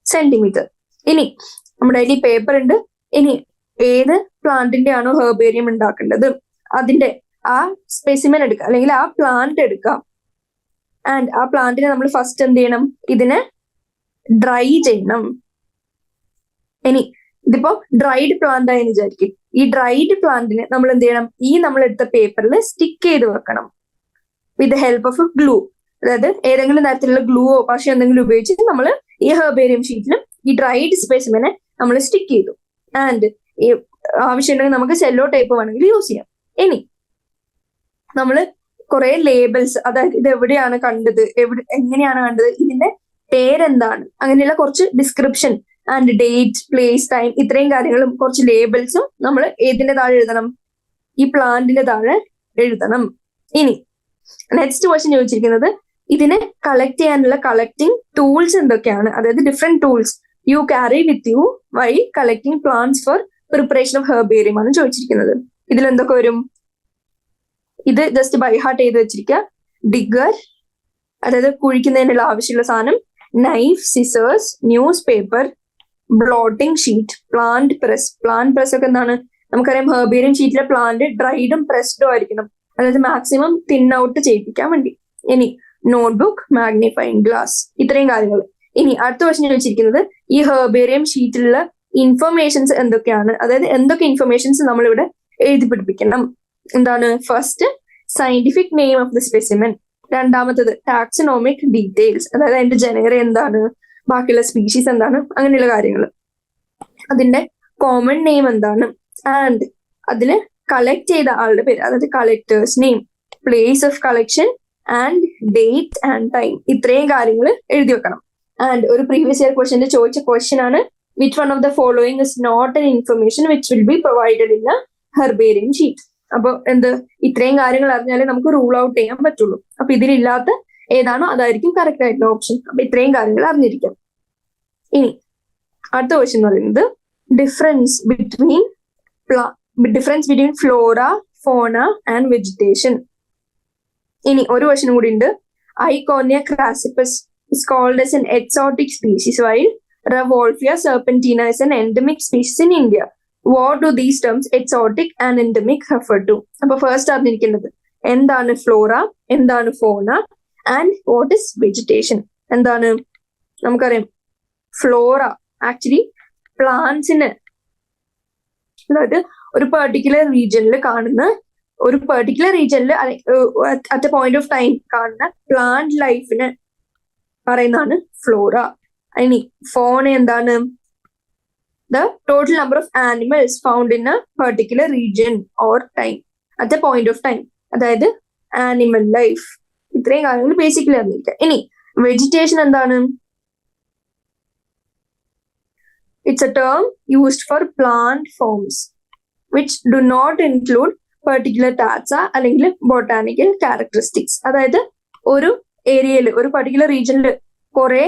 cm. ഇനി നമ്മുടെ കയ്യിൽ പേപ്പർ ഉണ്ട്. ഇനി ഏത് പ്ലാന്റിന്റെ ആണോ ഹെർബേറിയം ഉണ്ടാക്കേണ്ടത് അതിന്റെ ആ സ്പെസിമെൻ എടുക്കുക, അല്ലെങ്കിൽ ആ പ്ലാന്റ് എടുക്കാം. ആൻഡ് ആ പ്ലാന്റിനെ നമ്മൾ ഫസ്റ്റ് എന്ത് ചെയ്യണം? ഇതിനെ ഡ്രൈ ചെയ്യണം. ഇനി ഇതിപ്പോ ഡ്രൈഡ് പ്ലാന്റ് ആയെന്ന് വിചാരിക്കും. ഈ ഡ്രൈഡ് പ്ലാന്റിനെ നമ്മൾ എന്ത് ചെയ്യണം? ഈ നമ്മൾ എടുത്ത പേപ്പറിൽ സ്റ്റിക്ക് ചെയ്ത് വെക്കണം with the help of glue. അതായത് ഏതെങ്കിലും തരത്തിലുള്ള ഗ്ലൂവോ പശയോ എന്തെങ്കിലും ഉപയോഗിച്ച് നമ്മൾ ഈ ഹെർബേറിയം ഷീറ്റിലും ഈ ഡ്രൈഡ് സ്പെസിമെനെ നമ്മൾ സ്റ്റിക്ക് ചെയ്തു. ആൻഡ് ഈ ആവശ്യമുണ്ടെങ്കിൽ നമുക്ക് സെല്ലോ ടേപ്പ് വേണമെങ്കിൽ യൂസ് ചെയ്യാം. ഇനി നമ്മൾ കുറെ ലേബിൾസ്, അതായത് ഇത് എവിടെയാണ് കണ്ടത്, എങ്ങനെയാണ് കണ്ടത്, ഇതിന്റെ പേരെന്താണ്, അങ്ങനെയുള്ള കുറച്ച് description and date, place, time, ഇത്രയും കാര്യങ്ങളും കുറച്ച് ലേബിൾസും നമ്മൾ ഏതിന്റെ താഴെ എഴുതണം? ഈ പ്ലാന്റിന്റെ താഴെ എഴുതണം. ഇനി നെക്സ്റ്റ് ക്വസ്റ്റ്യൻ ചോദിച്ചിരിക്കുന്നത് ഇതിനെ കളക്ട് ചെയ്യാനുള്ള കളക്ടിങ് ടൂൾസ് എന്തൊക്കെയാണ്? അതായത് different tools you carry with you while collecting plants for preparation of herbarium ആണ് ചോദിച്ചിരിക്കുന്നത്. ഇതിൽ എന്തൊക്കെ വരും? ഇത് ജസ്റ്റ് ബൈ ഹാർട്ട് ചെയ്ത് വെച്ചിരിക്കുക. ഡിഗർ, അതായത് കുഴിക്കുന്നതിനുള്ള ആവശ്യമുള്ള സാധനം. Knife, scissors, newspaper, blotting sheet, plant press. Plant press ഒക്കെ എന്താണ്? നമുക്കറിയാം ഹെർബേറിയം ഷീറ്റിലെ പ്ലാന്റ് ഡ്രൈഡും പ്രസ്ഡും ആയിരിക്കണം, അതായത് മാക്സിമം തിൻ ഔട്ട് ചെയ്യിപ്പിക്കാൻ വേണ്ടി. ഇനി നോട്ട്ബുക്ക്, മാഗ്നിഫൈങ് ഗ്ലാസ്, ഇത്രയും കാര്യങ്ങൾ. ഇനി അടുത്ത ക്വസ്റ്റ്യൻ ചോദിച്ചിരിക്കുന്നത് ഈ ഹെർബേറിയം ഷീറ്റിലുള്ള ഇൻഫർമേഷൻസ് എന്തൊക്കെയാണ്? അതായത് എന്തൊക്കെ ഇൻഫർമേഷൻസ് നമ്മളിവിടെ എഴുതി പിടിപ്പിക്കണം? എന്താണ്? First scientific name of the specimen. രണ്ടാമത്തത് ടാക്സണോമിക് ഡീറ്റെയിൽസ്, അതായത് അതിന്റെ ജനറ എന്താണ്, ബാക്കിയുള്ള സ്പീഷീസ് എന്താണ്, അങ്ങനെയുള്ള കാര്യങ്ങൾ. അതിന്റെ കോമൺ നെയിം എന്താണ്, ആൻഡ് അതിൽ കളക്ട് ചെയ്ത ആളുടെ പേര്, അതായത് collector's name, place of collection and date and time. ഇത്രയും കാര്യങ്ങൾ എഴുതി വെക്കണം. ആൻഡ് ഒരു പ്രീവിയസ് ഇയർ ക്വസ്റ്റ്യൻ ചോദിച്ച ക്വസ്റ്റ്യൻ ആണ്, which one of the following is not an information which will be provided in a herbarium sheet. അപ്പൊ ഇത്രയും കാര്യങ്ങൾ അറിഞ്ഞാലേ നമുക്ക് റൂൾ ഔട്ട് ചെയ്യാൻ പറ്റുള്ളൂ. അപ്പൊ ഇതിലില്ലാത്ത ഏതാണോ അതായിരിക്കും കറക്റ്റ് ആയിട്ടുള്ള ഓപ്ഷൻ. അപ്പൊ ഇത്രയും കാര്യങ്ങൾ അറിഞ്ഞിരിക്കാം. ഇനി അടുത്ത ക്വസ്റ്റ്യൻ എന്ന് പറയുന്നത് ഡിഫറൻസ് ബിറ്റ്വീൻ ഫ്ലോറ, ഫോണ ആൻഡ് വെജിറ്റേഷൻ. ഇനി ഒരു ക്വസ്റ്റ്യൻ കൂടി ഉണ്ട്. ഐക്കോണിയ ക്രാസിപ്പസ് is called as an exotic species while Revolvia serpentina is an endemic species in India. What do these terms exotic and endemic refer to? അപ്പൊ first അറിഞ്ഞിരിക്കുന്നത് എന്താണ് Flora, എന്താണ് ഫോണ and what is vegetation. എന്താണ് നമുക്കറിയാം, Flora actually പ്ലാന്റ്സിന്, അതായത് ഒരു particular റീജിയനിൽ കാണുന്ന, ഒരു പെർട്ടിക്കുലർ റീജിയനിൽ at a point of time കാണുന്ന പ്ലാന്റ് ലൈഫിന് പറയുന്നതാണ് ഫ്ലോറ. ഇനി ഫോണ എന്താണ്, the total number of animals found in a particular region or time at a point of time, അതായത് ആനിമൽ ലൈഫ്. ഇത്രയും കാര്യങ്ങൾ ബേസിക്കലി അറിഞ്ഞിരിക്കുക. ഇനി വെജിറ്റേഷൻ എന്താണ്, it's a term used for plant forms which do not include particular taxa അല്ലെങ്കിൽ botanical characteristics. അതായത് ഒരു ഏരിയയിൽ, ഒരു പർട്ടിക്കുലർ റീജിയനിൽ കുറെ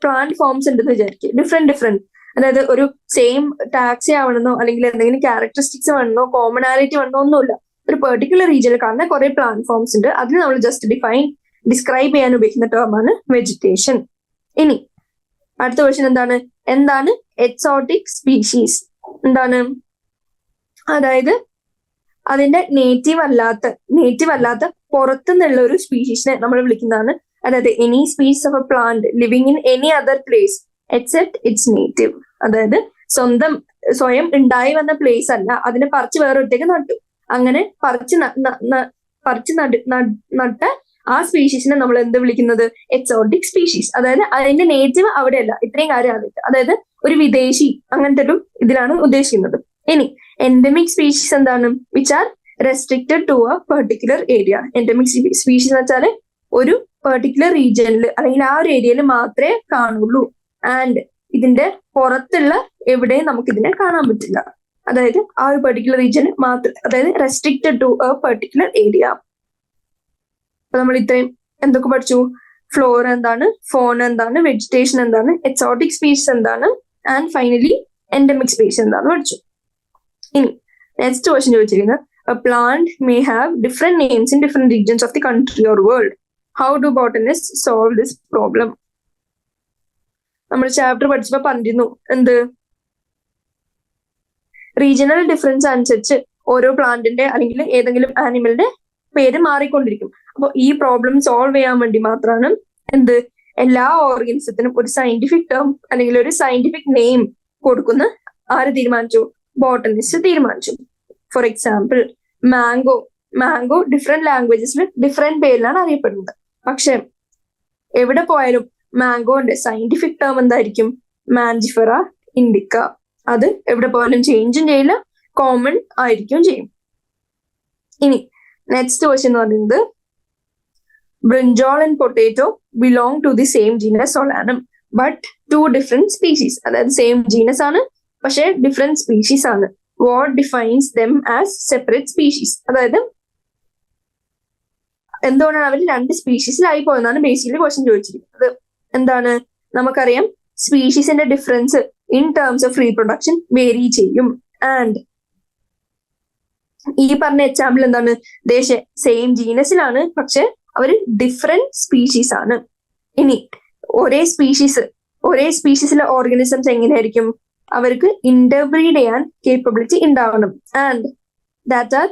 പ്ലാന്റ് ഫോംസ് ഉണ്ടെന്ന് വിചാരിക്കും, ഡിഫറെന്റ്, അതായത് ഒരു സെയിം ടാക്സി ആവണമെന്നോ അല്ലെങ്കിൽ എന്തെങ്കിലും ക്യാരക്ടറിസ്റ്റിക്സ് വേണമെന്നോ കോമണാലിറ്റി വേണമെന്നോ ഒന്നുമില്ല. ഒരു പെർട്ടിക്കുലർ റീജിയനിൽ കാണുന്ന കുറെ പ്ലാന്റ് ഫോംസ് ഉണ്ട്, അതിന് നമ്മൾ ജസ്റ്റ് ഡിസ്ക്രൈബ് ചെയ്യാൻ ഉപയോഗിക്കുന്ന ടേമാണ് വെജിറ്റേഷൻ. ഇനി അടുത്ത ക്വസ്റ്റ്യൻ എന്താണ് എക്സോട്ടിക് സ്പീഷീസ്. എന്താണ്, അതായത് അതിന്റെ നേറ്റീവ് അല്ലാത്ത പുറത്തുനിന്നുള്ള ഒരു സ്പീഷീസിനെ നമ്മൾ വിളിക്കുന്നതാണ്, അതായത് any species of A plant living in any other place except it's native. അതായത് സ്വയം ഉണ്ടായി വന്ന പ്ലേസ് അല്ല, അതിനെ പറിച്ച് വേറൊറ്റേക്ക് നട്ടു. അങ്ങനെ പറിച്ച് നട്ട ആ സ്പീഷീസിനെ നമ്മൾ എന്ത് വിളിക്കുന്നത്, എക്സോട്ടിക് സ്പീഷീസ്. അതായത് അതിന്റെ നേറ്റീവ് അവിടെയല്ല. ഇത്രയും കാര്യം അറിയില്ല. അതായത് ഒരു വിദേശി അങ്ങനത്തെ ഒരു ഇതിലാണ് ഉദ്ദേശിക്കുന്നത്. ഇനി എൻഡമിക് സ്പീഷീസ് എന്താണ്, which are restricted to a particular area. Endemic species എന്ന് വെച്ചാൽ ഒരു പെർട്ടിക്കുലർ റീജിയനിൽ അല്ലെങ്കിൽ ആ ഒരു ഏരിയയിൽ മാത്രമേ കാണുള്ളൂ. ആൻഡ് ഇതിന്റെ പുറത്തുള്ള എവിടെയും നമുക്ക് ഇതിനെ കാണാൻ പറ്റില്ല. അതായത് ആ ഒരു പെർട്ടിക്കുലർ റീജിയൻ മാത്രം, അതായത് restricted to a particular area. അപ്പൊ നമ്മൾ ഇത്രയും എന്തൊക്കെ പഠിച്ചു, ഫ്ലോറ എന്താണ്, ഫോൺ എന്താണ്, വെജിറ്റേഷൻ എന്താണ്, എക്സോട്ടിക് സ്പീഷീസ് എന്താണ്, ആൻഡ് ഫൈനലി എൻഡമിക് സ്പീഷീസ് എന്താണെന്ന് പഠിച്ചു. ഇനി നെക്സ്റ്റ് ക്വസ്റ്റ്യൻ ചോദിച്ചിരിക്കുന്നത്, a plant may have different names in different regions of the country or world. How do botanists solve this problem? നമ്മൾ chapter പഠിച്ചപ്പോ പറഞ്ഞിരുന്നു, regional difference അനുസരിച്ച് ഓരോ പ്ലാന്റിന്റെ അല്ലെങ്കിൽ ഏതെങ്കിലും ആനിമലിന്റെ പേര് മാറിക്കൊണ്ടിരിക്കും. അപ്പൊ ഈ പ്രോബ്ലം സോൾവ് ചെയ്യാൻ വേണ്ടി മാത്രമാണ് എല്ലാ ഓർഗാനിസത്തിനും ഒരു സയന്റിഫിക് ടേം അല്ലെങ്കിൽ ഒരു സയന്റിഫിക് നെയിം കൊടുക്കുന്ന ആര് തീരുമാനിച്ചു, ബോട്ടണിസ്റ്റ് തീരുമാനിച്ചു. ഫോർ എക്സാമ്പിൾ മാംഗോ ഡിഫറെന്റ് ലാംഗ്വേജസിൽ ഡിഫറെന്റ് പേരിലാണ് അറിയപ്പെടുന്നത്. പക്ഷെ എവിടെ പോയാലും മാംഗോന്റെ സയന്റിഫിക് ടേം എന്തായിരിക്കും, മാഞ്ചിഫെറ ഇൻഡിക്ക. അത് എവിടെ പോയാലും ചേഞ്ചും ചെയ്യില്ല, കോമൺ ആയിരിക്കും ചെയ്യും. ഇനി നെക്സ്റ്റ് ക്വസ്റ്റ്യൻ എന്ന് പറയുന്നത്, brinjal and potato belong to the same genus Solanum but two different species. അതായത് സെയിം ജീനസ് ആണ് പക്ഷെ ഡിഫറെന്റ് സ്പീഷീസ് ആണ്. What defines them as separate species. അതായത് എന്തുകൊണ്ടാണ് അവർ രണ്ട് സ്പീഷീസിലായി പോയെന്നാണ് ബേസിക്കലി ക്വസ്റ്റ്യൻ ചോദിച്ചിരിക്കുന്നത്. എന്താണ്, നമുക്കറിയാം സ്പീഷീസിന്റെ difference in terms of reproduction vary ചെയ്യും. ആൻഡ് ഈ പറഞ്ഞ എക്സാമ്പിൾ എന്താണ്, സെയിം ജീനസിലാണ് പക്ഷെ അവർ ഡിഫറെന്റ് സ്പീഷീസ് ആണ്. ഇനി ഒരേ സ്പീഷീസിലെ ഓർഗാനിസംസ് എങ്ങനെയായിരിക്കും, അവർക്ക് ഇന്റർബ്രീഡ് ചെയ്യാൻ കേപ്പബിലിറ്റി ഉണ്ടാവണം. And that are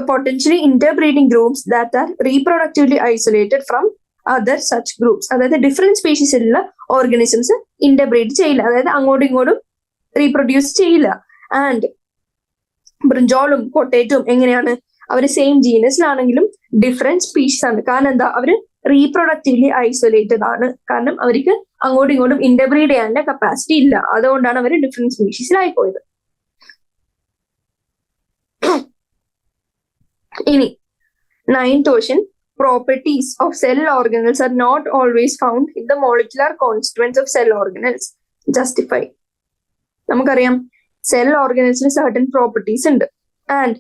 potentially interbreeding groups that are reproductively isolated from other such groups. അതായത് ഡിഫറെന്റ് സ്പീഷീസിലുള്ള ഓർഗാനിസംസ് ഇന്റർബ്രീഡ് ചെയ്യില്ല, അതായത് അങ്ങോട്ടും ഇങ്ങോട്ടും റീപ്രൊഡ്യൂസ് ചെയ്യില്ല. ആൻഡ് ബ്രിഞ്ചോളും പൊട്ടാറ്റോയും എങ്ങനെയാണ്, അവർ സെയിം ജീനസിലാണെങ്കിലും ഡിഫറെന്റ് സ്പീഷീസ് ആണ്. കാരണം എന്താ, അവര് റീപ്രൊഡക്റ്റീവ്ലി ഐസൊലേറ്റഡ് ആണ്. കാരണം അവർക്ക് അങ്ങോട്ടും ഇങ്ങോട്ടും ഇന്റർബ്രീഡ് ചെയ്യാനുള്ള കപ്പാസിറ്റി ഇല്ല. അതുകൊണ്ടാണ് അവർ ഡിഫറെന്റ് സ്പീഷീസിലായി പോയത്. ഇനി 9th question, properties of cell organelles are not always found in the molecular constituents of cell organelles. Justify. നമുക്കറിയാം സെൽ ഓർഗനൽസിന് സർട്ടൻ പ്രോപ്പർട്ടീസ് ഉണ്ട്. ആൻഡ്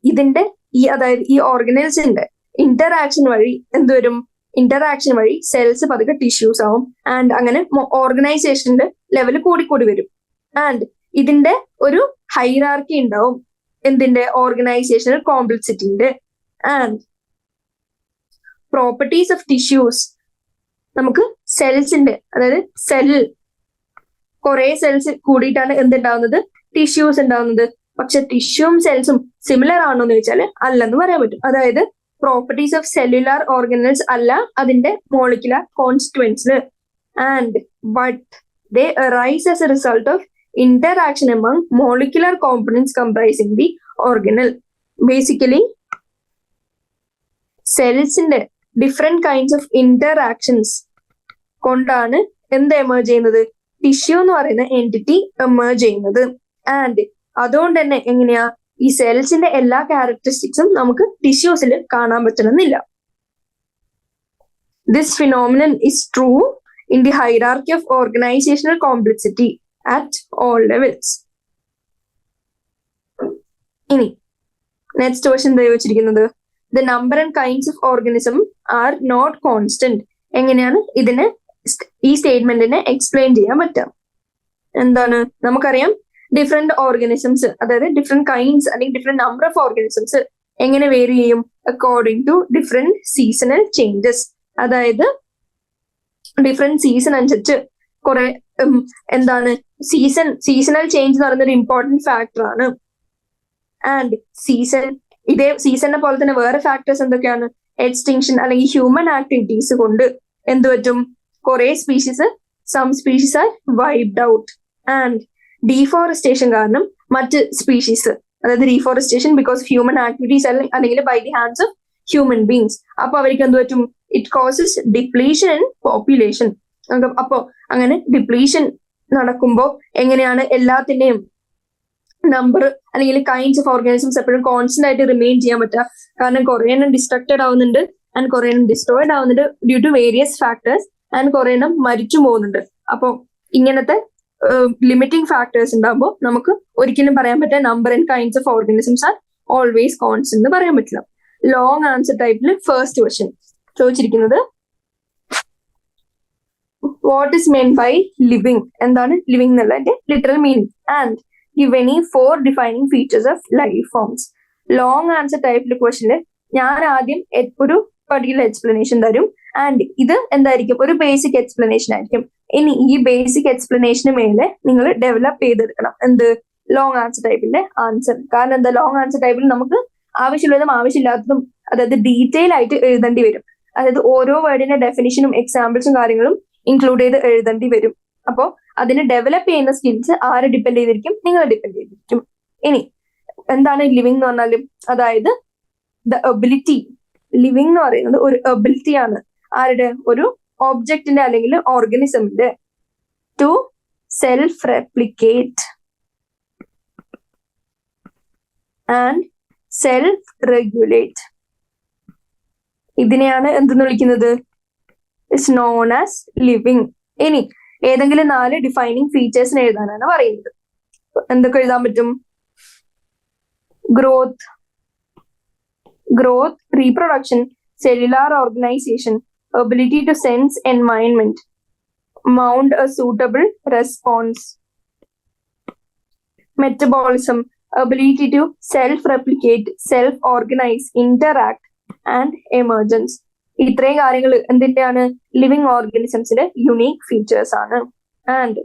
ഇതിന്റെ അതായത് ഈ ഓർഗനൽസിന്റെ ഇന്ററാക്ഷൻ വഴി എന്തുവരും, ഇന്ററാക്ഷൻ വഴി സെൽസ് പതുക്കെ ടിഷ്യൂസ് ആവും. ആൻഡ് അങ്ങനെ ഓർഗനൈസേഷന്റെ ലെവൽ കൂടിക്കൂടി വരും. ആൻഡ് ഇതിന്റെ ഒരു ഹൈറാർക്കി ഉണ്ടാവും, എന്തിന്റെ, ഓർഗനൈസേഷണൽ കോംപ്ലക്സിറ്റിന്റെ. ആൻഡ് പ്രോപ്പർട്ടീസ് ഓഫ് ടിഷ്യൂസ്, നമുക്ക് സെൽസിന്റെ, അതായത് കുറെ സെൽസ് കൂടിയിട്ടാണ് എന്തുണ്ടാവുന്നത്, ടിഷ്യൂസ് ഉണ്ടാവുന്നത്. പക്ഷെ ടിഷ്യൂവും സെൽസും സിമിലർ ആണോ എന്ന് ചോദിച്ചാൽ അല്ലെന്ന് പറയാൻ പറ്റും. അതായത് പ്രോപ്പർട്ടീസ് ഓഫ് സെല്ലുലാർ ഓർഗനൽസ് അല്ല അതിന്റെ molecular constituents. And but they arise as a result of interaction among molecular components comprising the organelle. Basically, സെൽസിന്റെ ഡിഫറെന്റ് കൈൻഡ്സ് ഓഫ് ഇന്ററാക്ഷൻസ് കൊണ്ടാണ് എന്ത് എമേർജ് ചെയ്യുന്നത്, ടിഷ്യൂ എന്ന് പറയുന്ന എൻറ്റിറ്റി എമേർജ് ചെയ്യുന്നത്. ആൻഡ് അതുകൊണ്ട് തന്നെ എങ്ങനെയാ, ഈ സെൽസിന്റെ എല്ലാ ക്യാരക്ടറിസ്റ്റിക്സും നമുക്ക് ടിഷ്യൂസിൽ കാണാൻ പറ്റണമെന്നില്ല. This phenomenon is true in the hierarchy of organisational complexity at all levels. ഇനി നെക്സ്റ്റ് ക്വസ്റ്റ്യൻ എന്താ ചോദിച്ചിരിക്കുന്നത്, the number and kinds of organism are not constant. എങ്ങനെയാണ് ഇതിനെ, ഈ സ്റ്റേറ്റ്മെന്റിനെ എക്സ്പ്ലെയിൻ ചെയ്യാൻ പറ്റാം. എന്താണ്, നമുക്കറിയാം ഡിഫറെന്റ് ഓർഗാനിസംസ്, അതായത് ഡിഫറെന്റ് കൈൻഡ്സ് അല്ലെങ്കിൽ ഡിഫറെന്റ് നമ്പർ ഓഫ് ഓർഗാനിസംസ് എങ്ങനെ വേരി ചെയ്യും, according to different seasonal changes. അതായത് ഡിഫറെന്റ് സീസൺ അനുസരിച്ച് കുറെ എന്താണ്, സീസണൽ ചേഞ്ച് എന്ന് പറയുന്ന ഒരു ഇമ്പോർട്ടന്റ് ഫാക്ടർ ആണ്. ആൻഡ് സീസണിനെ പോലെ തന്നെ വേറെ ഫാക്ടേഴ്സ് എന്തൊക്കെയാണ്, എക്സ്റ്റിങ്ഷൻ അല്ലെങ്കിൽ ഹ്യൂമൻ ആക്ടിവിറ്റീസ് കൊണ്ട് എന്ത് പറ്റും, കുറെ species, some species are wiped out. And deforestation കാരണം മറ്റ് സ്പീഷീസ്, അതായത് ഡീഫോറസ്റ്റേഷൻ ബിക്കോസ് ഹ്യൂമൻ ആക്ടിവിറ്റീസ് അല്ലെങ്കിൽ by the hands of human beings. അപ്പൊ അവർക്ക് എന്ത് പറ്റും, it causes depletion in population. അപ്പോ അങ്ങനെ ഡിപ്ലീഷൻ നടക്കുമ്പോ എങ്ങനെയാണ് എല്ലാത്തിന്റെയും നമ്പർ അല്ലെങ്കിൽ കൈൻഡ്സ് ഓഫ് ഓർഗാനിസംസ് എപ്പോഴും കോൺസ്റ്റന്റ് ആയിട്ട് റിമെയിൻ ചെയ്യാൻ പറ്റുക. കാരണം കുറെ എണ്ണം ഡിസ്ട്രക്റ്റഡ് ആവുന്നുണ്ട് ആൻഡ് കുറെ എണ്ണം ഡിസ്ട്രോയിഡ് ആവുന്നുണ്ട് due to various factors, and കുറെ എണ്ണം മരിച്ചു പോകുന്നുണ്ട്. അപ്പോൾ ഇങ്ങനത്തെ ലിമിറ്റിംഗ് ഫാക്ടേഴ്സ് ഉണ്ടാകുമ്പോൾ നമുക്ക് ഒരിക്കലും പറയാൻ പറ്റില്ല number and kinds of organisms are always constant എന്ന് പറയാൻ പറ്റില്ല. ലോങ് ആൻസർ ടൈപ്പിൽ ഫസ്റ്റ് ക്വസ്റ്റ്യൻ ചോദിച്ചിരിക്കുന്നത്, what is meant by living, എന്താണ് ലിവിങ് എന്നുള്ളതിന്റെ literal meaning, and give any 4 defining features of life forms. Long answer ടൈപ്പിൽ ക്വസ്റ്റ്യനിൽ ഞാൻ ആദ്യം ഒരു പർട്ടിക്കുലർ എക്സ്പ്ലനേഷൻ തരും, ആൻഡ് ഇത് എന്തായിരിക്കും, ഒരു ബേസിക് എക്സ്പ്ലനേഷൻ ആയിരിക്കും. ഇനി ഈ ബേസിക് എക്സ്പ്ലനേഷന് മേലെ നിങ്ങൾ ഡെവലപ്പ് ചെയ്തെടുക്കണം എന്ത്, ലോങ് ആൻസർ ടൈപ്പിന്റെ ആൻസർ. കാരണം എന്താ, ലോങ് ആൻസർ ടൈപ്പിൽ നമുക്ക് ആവശ്യമുള്ളതും ആവശ്യമില്ലാത്തതും അതായത് ഡീറ്റെയിൽ ആയിട്ട് എഴുതേണ്ടി വരും. അതായത് ഓരോ വേർഡിന്റെ ഡെഫിനിഷനും എക്സാമ്പിൾസും കാര്യങ്ങളും ഇൻക്ലൂഡ് ചെയ്ത് എഴുതേണ്ടി വരും. അപ്പോൾ അതിനെ ഡെവലപ്പ് ചെയ്യുന്ന സ്കിൽസ് ആര് ഡിപ്പെൻഡ് ചെയ്തിരിക്കും, നിങ്ങൾ ഡിപ്പെൻഡ് ചെയ്തിരിക്കും. ഇനി എന്താണ് ലിവിങ് എന്ന് പറഞ്ഞാലും, അതായത് ദ എബിലിറ്റി, ലിവിങ് എന്ന് പറയുന്നത് ഒരു എബിലിറ്റി ആണ്. ആരുടെ, ഒരു ഓബ്ജക്റ്റിന്റെ അല്ലെങ്കിൽ ഓർഗാനിസമിന്റെ to self replicate and self regulate. ഇതിനെയാണ് എന്തെന്ന് വിളിക്കുന്നത്, ഇറ്റ്സ് നോൺ ആസ് ലിവിങ്. ഇനി ഏതെങ്കിലും 4 ഡിഫൈനിങ് ഫീച്ചേഴ്സിന് എഴുതാനാണ് പറയുന്നത്. എന്തൊക്കെ എഴുതാൻ പറ്റും, growth, reproduction, cellular organisation, ability to sense environment, mount a suitable response, metabolism, ability to self replicate, self organise, interact and emergence. ഇത്രയും കാര്യങ്ങൾ എന്തിന്റെയാണ്, ലിവിങ് ഓർഗാനിസംസിന്റെ യുണീക് ഫീച്ചേഴ്സ് ആണ്. ആൻഡ്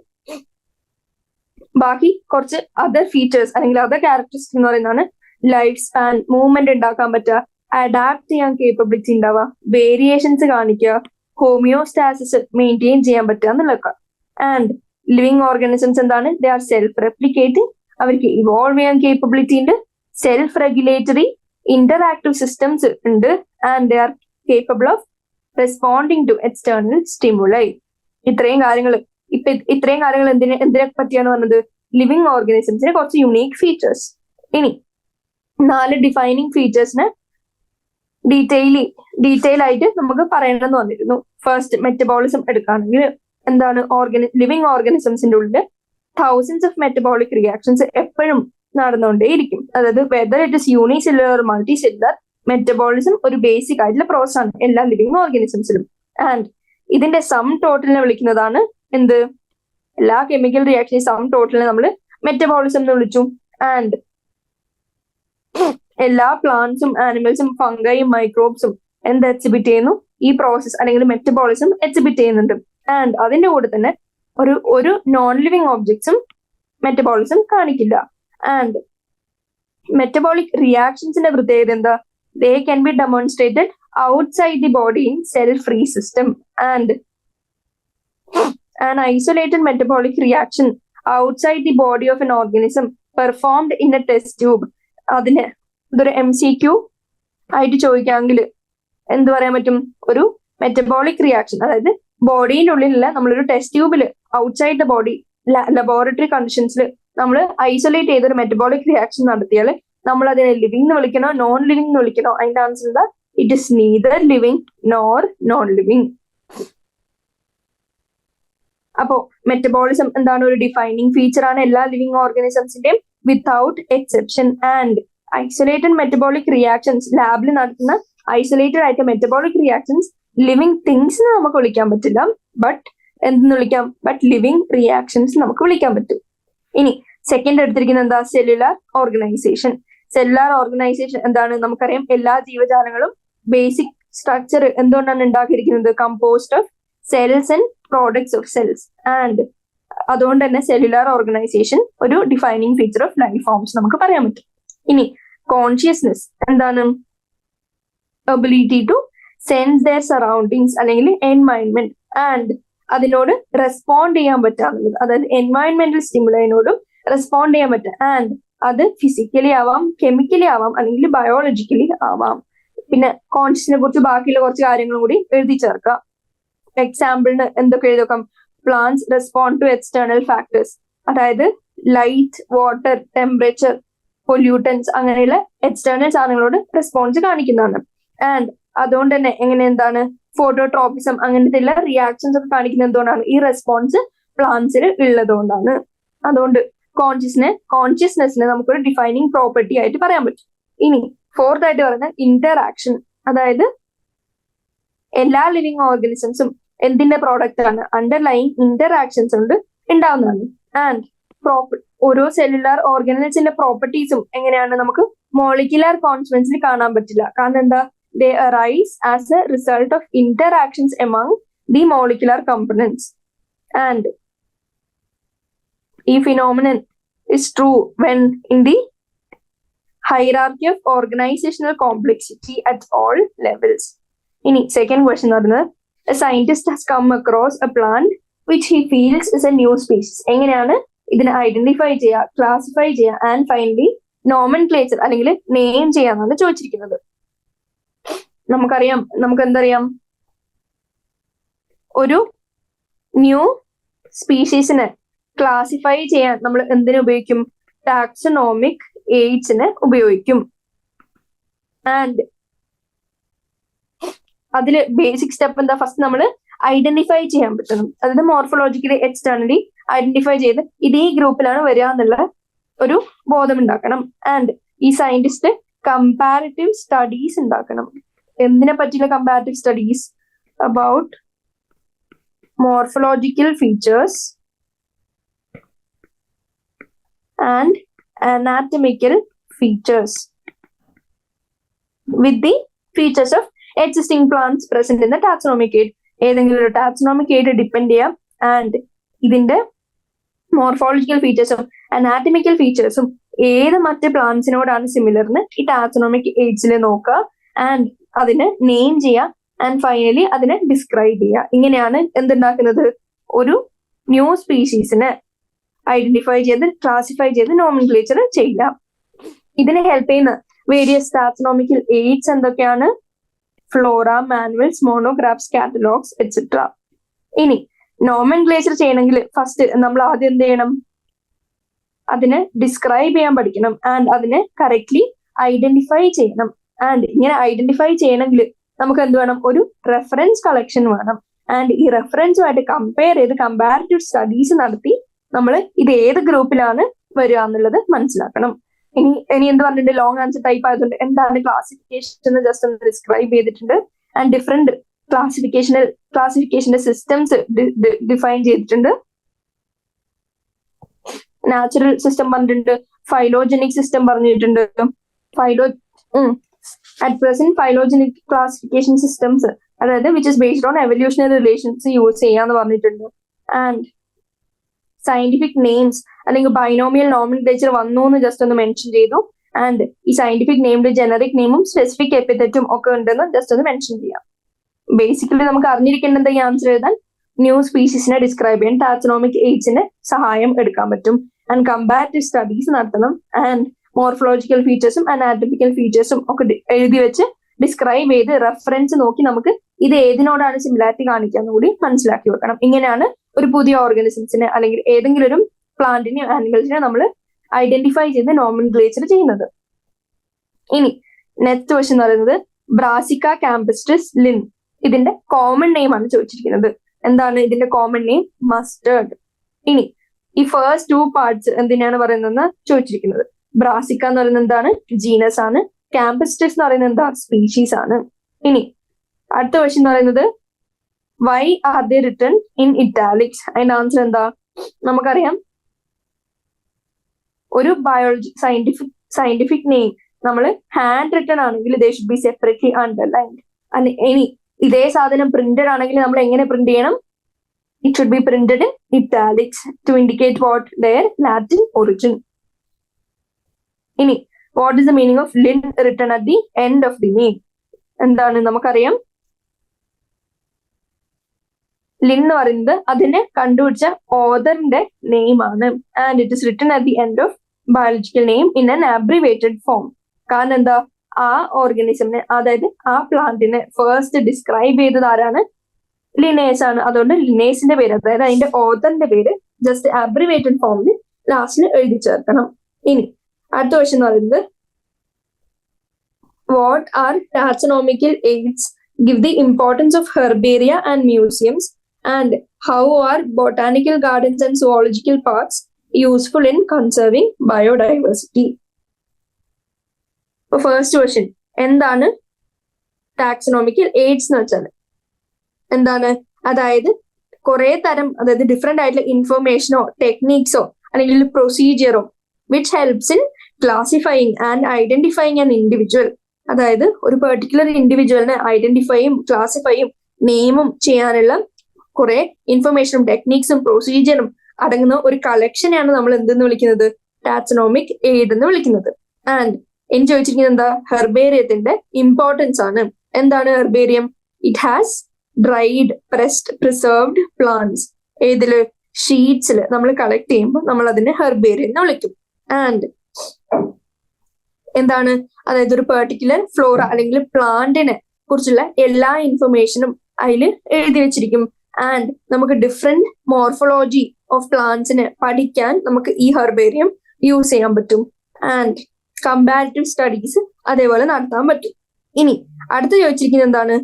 ബാക്കി കുറച്ച് അതർ ഫീച്ചേഴ്സ് അല്ലെങ്കിൽ അതർ ക്യാരക്ടറിസ്റ്റിക് എന്ന് പറയുന്നതാണ് ലൈഫ് സ്പാൻ, മൂവ്മെന്റ് ഉണ്ടാക്കാൻ പറ്റുക, അഡാപ്റ്റ് ചെയ്യാൻ കേപ്പബിലിറ്റി ഉണ്ടാവുക, വേരിയേഷൻസ് കാണിക്കുക, ഹോമിയോസ്റ്റാസിസ് മെയിൻറ്റെയിൻ ചെയ്യാൻ പറ്റുക എന്നുള്ളതൊക്കെ. ആൻഡ് ലിവിങ് ഓർഗാനിസംസ് എന്താണ്, ദേ ആർ സെൽഫ് റെപ്ലിക്കേറ്റിംഗ്, അവർക്ക് ഇവോൾവ് ചെയ്യാൻ കേപ്പബിലിറ്റി ഉണ്ട്, സെൽഫ് റെഗുലേറ്ററി, ഇന്ററാക്റ്റീവ് സിസ്റ്റംസ് ഉണ്ട് and they are capable of responding to external stimuli. ഇത്രയും കാര്യങ്ങൾ എന്തിനെ പറ്റിയാണ് പറഞ്ഞത്? ലിവിങ് ഓർഗാനിസംസിന് കുറച്ച് യുണീക് ഫീച്ചേഴ്സ്. ഇനി 4 ഡിഫൈനിങ് ഫീച്ചേഴ്സിന് ഡീറ്റെയിൽ ആയിട്ട് നമുക്ക് പറയണമെന്ന് വന്നിരുന്നു. ഫസ്റ്റ്, മെറ്റബോളിസം എടുക്കുകയാണെങ്കിൽ എന്താണ്? ലിവിങ് ഓർഗാനിസംസിന്റെ ഉള്ളിൽ thousands ഓഫ് മെറ്റബോളിക് റിയാക്ഷൻസ് എപ്പോഴും നടന്നുകൊണ്ടേയിരിക്കും. അതായത് whether it is unicellular multi cellular, metabolism ഒരു ബേസിക് ആയിട്ടുള്ള പ്രോസസ് ആണ് എല്ലാ ലിവിങ് ഓർഗാനിസംസിലും. ആൻഡ് ഇതിന്റെ സം ടോട്ടലിനെ വിളിക്കുന്നതാണ് എന്ത്? എല്ലാ കെമിക്കൽ റിയാക്ഷൻ സം ടോട്ടലിനെ നമ്മൾ മെറ്റബോളിസം എന്ന് വിളിച്ചു. ആൻഡ് എല്ലാ പ്ലാന്റ്സും ആനിമൽസും ഫംഗൈയും മൈക്രോബ്സും എന്ത് എക്സിബിറ്റ് ചെയ്യുന്നു? ഈ പ്രോസസ് അല്ലെങ്കിൽ മെറ്റബോളിസം എക്സിബിറ്റ് ചെയ്യുന്നുണ്ട്. ആൻഡ് അതിന്റെ കൂടെ തന്നെ ഒരു നോൺ ലിവിങ് ഓബ്ജക്ട്സും മെറ്റബോളിസം കാണിക്കില്ല. ആൻഡ് മെറ്റബോളിക് റിയാക്ഷൻസിന്റെ പ്രത്യേകത എന്താ? They can be demonstrated outside the body in cell-free system, and an isolated metabolic reaction outside the body of an organism performed in a test tube. അതിന് ഇതൊരു MCQ ആയിട്ട് ചോദിക്കാമെങ്കിൽ എന്ത് പറയാൻ പറ്റും? ഒരു മെറ്റബോളിക് റിയാക്ഷൻ, അതായത് ബോഡിയുടെ ഉള്ളിലല്ല, നമ്മളൊരു ടെസ്റ്റ് ട്യൂബിൽ ഔട്ട്സൈഡ് ദ ബോഡി ലബോറട്ടറി കണ്ടീഷൻസിൽ നമ്മൾ ഐസൊലേറ്റ് ചെയ്തൊരു മെറ്റബോളിക് റിയാക്ഷൻ നടത്തിയാൽ നമ്മൾ അതിനെ ലിവിംഗ് എന്ന് വിളിക്കണോ നോൺ ലിവിംഗ് എന്ന് വിളിക്കണോ? അതിന്റെ ആൻസർ എന്താ? It is neither living nor non living. അപ്പോ മെറ്റബോളിസം എന്താണ്? ഒരു ഡിഫൈനിങ് ഫീച്ചർ ആണ് എല്ലാ ലിവിംഗ് ഓർഗാനിസംസിന്റെയും without exception. And isolated metabolic reactions, ലാബിൽ നടത്തുന്ന ഐസൊലേറ്റഡ് ആയിട്ട് മെറ്റബോളിക് റിയാക്ഷൻസ് ലിവിംഗ് തിങ്സിന് നമുക്ക് വിളിക്കാൻ പറ്റില്ല, ബട്ട് എന്തെന്ന് വിളിക്കാം? ബട്ട് ലിവിംഗ് റിയാക്ഷൻസ് നമുക്ക് വിളിക്കാൻ പറ്റും. ഇനി സെക്കൻഡ് എടുത്തിരിക്കുന്നത് എന്താ? Cellular organisation. സെല്ലുലാർ ഓർഗനൈസേഷൻ എന്താണ്? നമുക്കറിയാം എല്ലാ ജീവജാലങ്ങളും ബേസിക് സ്ട്രക്ചർ എന്തുകൊണ്ടാണ് ഉണ്ടാക്കിയിരിക്കുന്നത്? Composed of cells and products of cells. And അതുകൊണ്ട് തന്നെ സെല്ലുലാർ ഓർഗനൈസേഷൻ ഒരു defining feature of life forms നമുക്ക് പറയാൻ പറ്റും. ഇനി കോൺഷ്യസ്നെസ് എന്താണ്? Ability to sense their surroundings അല്ലെങ്കിൽ എൻവയൺമെന്റ്, ആൻഡ് അതിനോട് റെസ്പോണ്ട് ചെയ്യാൻ പറ്റാന്നുള്ളത്. അതായത് എൻവയൺമെന്റൽ സ്റ്റിമുലൈനോടും റെസ്പോണ്ട് ചെയ്യാൻ പറ്റുക. ആൻഡ് അത് ഫിസിക്കലി ആവാം, കെമിക്കലി ആവാം, അല്ലെങ്കിൽ ബയോളജിക്കലി ആവാം. പിന്നെ കോൺഷ്യസിനെ കുറിച്ച് ബാക്കിയുള്ള കുറച്ച് കാര്യങ്ങളും കൂടി എഴുതി ചേർക്കാം. എക്സാമ്പിളിന് എന്തൊക്കെ എഴുതാം? Plants respond to external factors, അതായത് ലൈറ്റ്, വാട്ടർ, ടെമ്പറേച്ചർ, പൊല്യൂട്ടൻസ്, അങ്ങനെയുള്ള എക്സ്റ്റേണൽ സാധനങ്ങളോട് റെസ്പോൺസ് കാണിക്കുന്നതാണ്. ആൻഡ് അതുകൊണ്ട് തന്നെ എന്താണ്? ഫോട്ടോട്രോപ്പിസം അങ്ങനത്തെ ഉള്ള റിയാക്ഷൻസ് ഒക്കെ കാണിക്കുന്നത് എന്തുകൊണ്ടാണ്? ഈ റെസ്പോൺസ് പ്ലാന്റ്സിൽ ഉള്ളതുകൊണ്ടാണ്. അതുകൊണ്ട് കോൺഷ്യസ്നെസ്സിനെ നമുക്കൊരു ഡിഫൈനിങ് പ്രോപ്പർട്ടി ആയിട്ട് പറയാൻ പറ്റും. ഇനി ഫോർത്ത് ആയിട്ട് പറയുന്നത് ഇന്ററാക്ഷൻ, അതായത് എല്ലാ ലിവിങ് ഓർഗാനിസംസും എന്തിന്റെ പ്രോഡക്റ്റ് ആണ്? അണ്ടർലൈങ് ഇന്ററാക്ഷൻസ് കൊണ്ട് ഉണ്ടാവുന്നതാണ്. ആൻഡ് ഓരോ സെല്ലുലാർ ഓർഗാനിസത്തിന്റെ പ്രോപ്പർട്ടീസും എങ്ങനെയാണ്? നമുക്ക് മോളിക്കുലാർ കോൺസ്റ്റൻസിൽ കാണാൻ പറ്റില്ല. കാരണം എന്താ? they arise as a result of interactions among the molecular components, and ഈ phenomenon is true when in the hierarchy of organizational complexity at all levels. ഇനി സെക്കൻഡ് ക്വസ്റ്റ്യൻ എന്ന് പറയുന്നത്, a scientist has come across a plant which he feels is a new species. എങ്ങനെയാണ് ഇതിനെ identify ചെയ്യുക, classify ചെയ്യുക, and finally nomenclature അല്ലെങ്കിൽ name ചെയ്യാന്നാണ് ചോദിച്ചിരിക്കുന്നത്. നമുക്ക് എന്തറിയാം? ഒരു ന്യൂ സ്പീഷീസിനെ ക്ലാസിഫൈ ചെയ്യാൻ നമ്മൾ എന്തിനു ഉപയോഗിക്കും? ടാക്സോണോമിക് എയ്ഡ്സിനെ ഉപയോഗിക്കും. ആൻഡ് അതില് ബേസിക് സ്റ്റെപ്പ് എന്താ? ഫസ്റ്റ് നമ്മൾ ഐഡന്റിഫൈ ചെയ്യാൻ പറ്റണം. അതായത് മോർഫോളജിക്കലി എക്സ്റ്റേണലി ഐഡന്റിഫൈ ചെയ്ത് ഇത് ഈ ഗ്രൂപ്പിലാണ് വരിക എന്നുള്ള ഒരു ബോധം ഉണ്ടാക്കണം. ആൻഡ് ഈ സയന്റിസ്റ്റ് കമ്പാരിറ്റീവ് സ്റ്റഡീസ് ഉണ്ടാക്കണം. എന്തിനെ പറ്റിയുള്ള comparative studies? About morphological features and anatomical features with the features of existing plants present in the taxonomic aid. ഏതെങ്കിലും ഒരു ടാക്സോണമിക് എയ്ഡ് ഡിപ്പെൻഡ് ചെയ്യാം. ആൻഡ് ഇതിന്റെ മോർഫോളജിക്കൽ ഫീച്ചേഴ്സും അനാറ്റമിക്കൽ ഫീച്ചേഴ്സും ഏത് മറ്റ് പ്ലാന്റ്സിനോടാണ് സിമിലർ എന്ന് ഈ ടാക്സോണമിക് എയ്ഡ്സിൽ നോക്കുക. ആൻഡ് അതിനെ നെയിം ചെയ്യുക. ആൻഡ് ഫൈനലി അതിനെ ഡിസ്ക്രൈബ് ചെയ്യുക. ഇങ്ങനെയാണ് എന്തുണ്ടാക്കുന്നത്? ഒരു ന്യൂ സ്പീഷീസിനെ ഐഡന്റിഫൈ ചെയ്ത് ക്ലാസിഫൈ ചെയ്ത് നോമൻക്ലേച്ചർ ചെയ്യാം. ഇതിനെ ഹെൽപ്പ് ചെയ്യുന്ന വേരിയസ് ടാക്സോണോമിക്കൽ എയ്ഡ്സ് എന്തൊക്കെയാണ്? Flora, manuals, monographs, catalogues etcetera. ഇനി നോമൻക്ലേച്ചർ ചെയ്യണമെങ്കിൽ ഫസ്റ്റ് നമ്മൾ ആദ്യം എന്ത് ചെയ്യണം? അതിനെ ഡിസ്ക്രൈബ് ചെയ്യാൻ പഠിക്കണം ആൻഡ് അതിനെ കറക്റ്റ്ലി ഐഡന്റിഫൈ ചെയ്യണം. ആൻഡ് ഇങ്ങനെ ഐഡന്റിഫൈ ചെയ്യണമെങ്കിൽ നമുക്ക് എന്ത് വേണം? ഒരു റെഫറൻസ് കളക്ഷൻ വേണം. ആൻഡ് ഈ റെഫറൻസുമായിട്ട് കമ്പയർ ചെയ്ത് കമ്പാരിറ്റീവ് സ്റ്റഡീസ് നടത്തി നമ്മൾ ഇത് ഏത് ഗ്രൂപ്പിലാണ് വരിക എന്നുള്ളത് മനസ്സിലാക്കണം. ഇനി എന്ത് പറഞ്ഞിട്ടുണ്ട്? ലോങ് ആൻസർ ടൈപ്പ് ആയതുകൊണ്ട് എന്താണ് ക്ലാസിഫിക്കേഷൻ എന്ന് ജസ്റ്റ് ഒന്ന് ഡിസ്ക്രൈബ് ചെയ്തിട്ടുണ്ട്. ആൻഡ് ഡിഫറെന്റ് ക്ലാസിഫിക്കേഷന്റെ സിസ്റ്റംസ് ഡിഫൈൻ ചെയ്തിട്ടുണ്ട്. നാച്ചുറൽ സിസ്റ്റം പറഞ്ഞിട്ടുണ്ട്, ഫൈലോജനിക് സിസ്റ്റം പറഞ്ഞിട്ടുണ്ട്. അറ്റ് പ്രസന്റ് ഫൈലോജനിക് ക്ലാസിഫിക്കേഷൻ സിസ്റ്റംസ്, അതായത് which is based on evolutionary relations use ചെയ്യാന്ന് പറഞ്ഞിട്ടുണ്ട്. ആൻഡ് സയന്റിഫിക് നെയിംസ് അല്ലെങ്കിൽ ബൈനോമിയൽ നോമൻക്ലേച്ചർ വന്നു എന്ന് ജസ്റ്റ് ഒന്ന് മെൻഷൻ ചെയ്തു. ആൻഡ് ഈ സയന്റിഫിക് നെയിമിൽ ജനറിക് നെയിമും സ്പെസിഫിക് എപ്പിതെറ്റും ഒക്കെ ഉണ്ടെന്ന് ജസ്റ്റ് ഒന്ന് മെൻഷൻ ചെയ്യാം. ബേസിക്കലി നമുക്ക് അറിഞ്ഞിരിക്കേണ്ടത് ഈ ആൻസർ എഴുതാൻ ന്യൂ സ്പീഷീസിനെ ഡിസ്ക്രൈബ് ചെയ്യാൻ ടാക്സോണോമിക് എയ്ഡ്സിന് സഹായം എടുക്കാൻ പറ്റും. ആൻഡ് കമ്പാരിറ്റീവ് സ്റ്റഡീസ് നടത്തണം. ആൻഡ് മോർഫോളജിക്കൽ ഫീച്ചേഴ്സും അനാറ്റമിക്കൽ ഫീച്ചേഴ്സും ഒക്കെ എഴുതി വെച്ച് ഡിസ്ക്രൈബ് ചെയ്ത് റെഫറൻസ് നോക്കി നമുക്ക് ഇത് ഏതിനോടാണ് സിമിലാരിറ്റി കാണിക്കാന്ന് കൂടി മനസ്സിലാക്കി വെക്കണം. ഇങ്ങനെയാണ് ഒരു പുതിയ ഓർഗാനിസംസിനെ അല്ലെങ്കിൽ ഏതെങ്കിലും ഒരു പ്ലാന്റിനെയോ ആനിമൽസിനെ നമ്മൾ ഐഡന്റിഫൈ ചെയ്ത് നോമൻക്ലേച്ചർ ചെയ്യുന്നത്. ഇനി നെക്സ്റ്റ് ക്വസ്റ്റ്യൻ എന്ന് പറയുന്നത് ബ്രാസിക്ക കാമ്പസ്ട്രിസ് ലിൻ. ഇതിന്റെ കോമൺ നെയിം ആണ് ചോദിച്ചിരിക്കുന്നത്. എന്താണ് ഇതിന്റെ കോമൺ നെയിം? മസ്റ്റേർഡ്. ഇനി ഈ ഫസ്റ്റ് 2 പാർട്സ് എന്തിനാണ് പറയുന്നതെന്ന് ചോദിച്ചിരിക്കുന്നത്. ബ്രാസിക്ക എന്ന് പറയുന്നത് എന്താണ്? ജീനസ് ആണ്. കാമ്പസ്ട്രിസ് എന്ന് പറയുന്നത് എന്താ? സ്പീഷീസ് ആണ്. ഇനി അടുത്ത ക്വസ്റ്റ്യൻ എന്ന് പറയുന്നത് why are they written in italics? അതിന്റെ ആൻസർ എന്താ? നമുക്കറിയാം ഒരു സയന്റിഫിക് നെയിം നമ്മൾ ഹാൻഡ് റിട്ടൺ ആണെങ്കിൽ they should be separately underlined. ഇനി ഇതേ സാധനം പ്രിന്റഡ് ആണെങ്കിൽ നമ്മൾ എങ്ങനെ പ്രിന്റ് ചെയ്യണം? It should be printed in italics to indicate what? Their Latin origin. ഇനി what is the meaning of Linn written at the end of the name? എന്താണ്? നമുക്കറിയാം ലിൻ എന്ന് പറയുന്നത് അതിനെ കണ്ടുപിടിച്ച ഓതറിന്റെ നെയിം ആണ്. And it is written at the end of biological name in an abbreviated form. കാരണം എന്താ? ആ ഓർഗാനിസമിനെ, അതായത് ആ പ്ലാന്റിനെ ഫസ്റ്റ് ഡിസ്ക്രൈബ് ചെയ്തത് ആരാണ്? ലിനേസ് ആണ്. അതുകൊണ്ട് ലിനേസിന്റെ പേര്, അതായത് അതിന്റെ ഓതറിന്റെ പേര് ജസ്റ്റ് അബ്രിവേറ്റഡ് ഫോമിൽ ലാസ്റ്റിൽ എഴുതി ചേർക്കണം. ഇനി അടുത്ത ക്വസ്റ്റ്യൻ എന്ന് പറയുന്നത് what are taxonomical aids? Give the importance of herbaria and museums and how are botanical gardens and zoological parks useful in conserving biodiversity? First question, എന്താണ് ടാക്സോണോമിക്കൽ എയ്ഡ്സ് എന്ന് വെച്ചാൽ എന്താണ്? അതായത് കുറെ തരം, അതായത് ഡിഫറെന്റ് ആയിട്ടുള്ള ഇൻഫർമേഷനോ ടെക്നീക്സോ അല്ലെങ്കിൽ പ്രൊസീജിയറോ which helps in classifying and identifying an individual. അതായത് ഒരു പെർട്ടിക്കുലർ ഇൻഡിവിജ്വലിനെ ഐഡന്റിഫൈയും ക്ലാസിഫൈയും നെയിമും ചെയ്യാനുള്ള കുറെ ഇൻഫർമേഷനും ടെക്നീക്സും പ്രൊസീജിയറും അടങ്ങുന്ന ഒരു കളക്ഷനെയാണ് നമ്മൾ എന്തെന്ന് വിളിക്കുന്നത്? ടാക്സോണോമിക് എയ്ഡ് എന്ന് വിളിക്കുന്നത്. ആൻഡ് എനിക്ക് ചോദിച്ചിരിക്കുന്നത് എന്താ? ഹെർബേറിയത്തിന്റെ ഇമ്പോർട്ടൻസ് ആണ്. എന്താണ് herbarium? It has dried, pressed, preserved plants. ഏതില്? ഷീറ്റ്സിൽ നമ്മൾ കളക്ട് ചെയ്യുമ്പോൾ നമ്മൾ അതിനെ ഹെർബേറിയം എന്ന് വിളിക്കും. ആൻഡ് എന്താണ്? അതായത് ഒരു പെർട്ടിക്കുലർ ഫ്ലോറ അല്ലെങ്കിൽ പ്ലാന്റിനെ കുറിച്ചുള്ള എല്ലാ ഇൻഫർമേഷനും അതിൽ എഴുതി വെച്ചിരിക്കും. ആൻഡ് നമുക്ക് ഡിഫറെന്റ് മോർഫോളജി ഓഫ് പ്ലാന്റ്സിനെ പഠിക്കാൻ നമുക്ക് ഈ ഹെർബേറിയം യൂസ് ചെയ്യാൻ പറ്റും. ആൻഡ് കമ്പാരിറ്റീവ് സ്റ്റഡീസ് അതേപോലെ നടത്താൻ പറ്റും. ഇനി അടുത്ത് ചോദിച്ചിരിക്കുന്നത് എന്താണ്?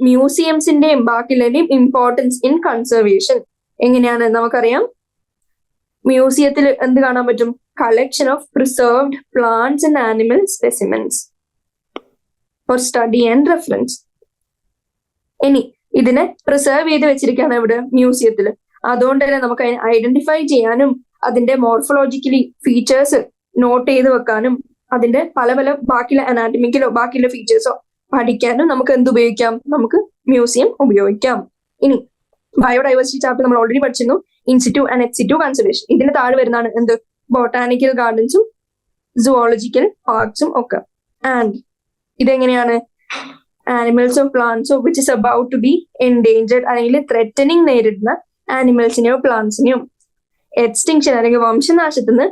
മ്യൂസിയംസിന്റെയും ബാക്കിയുള്ളതിന്റെയും ഇമ്പോർട്ടൻസ് ഇൻ കൺസർവേഷൻ എങ്ങനെയാണ്? നമുക്കറിയാം മ്യൂസിയത്തിൽ എന്ത് കാണാൻ പറ്റും? Collection of preserved plants and animal specimens for study and reference. ഇനി ഇതിനെ പ്രിസർവ് ചെയ്ത് വെച്ചിരിക്കുകയാണ് ഇവിടെ മ്യൂസിയത്തിൽ. അതുകൊണ്ട് തന്നെ നമുക്ക് അതിനെ ഐഡന്റിഫൈ ചെയ്യാനും അതിന്റെ മോർഫോളജിക്കലി ഫീച്ചേഴ്സ് നോട്ട് ചെയ്ത് വെക്കാനും അതിന്റെ പല പല ബാക്കിയുള്ള അനാറ്റമിക്കലോ ബാക്കിയുള്ള ഫീച്ചേഴ്സോ പഠിക്കാനും നമുക്ക് എന്ത് ഉപയോഗിക്കാം? നമുക്ക് മ്യൂസിയം ഉപയോഗിക്കാം. ഇനി ബയോഡൈവേഴ്സിറ്റി ചാപ്റ്റർ നമ്മൾ ഓൾറെഡി പഠിച്ചിരുന്നു, ഇൻസിറ്റു ആൻഡ് എക്സിറ്റു കൺസർവേഷൻ. ഇതിന് താഴെ വരുന്നതാണ് എന്ത്? ബൊട്ടാനിക്കൽ ഗാർഡൻസും സുവോളജിക്കൽ പാർക്സും ഒക്കെ. ആൻഡ് ഇതെങ്ങനെയാണ്? ആനിമൽസോ പ്ലാന്റ്സോ which is about to be endangered അല്ലെങ്കിൽ ത്രെറ്റനിങ് നേരിടുന്ന ആനിമൽസിനെയോ പ്ലാന്റ്സിനെയോ എക്സ്റ്റിങ്ഷൻ അല്ലെങ്കിൽ വംശനാശത്തിന്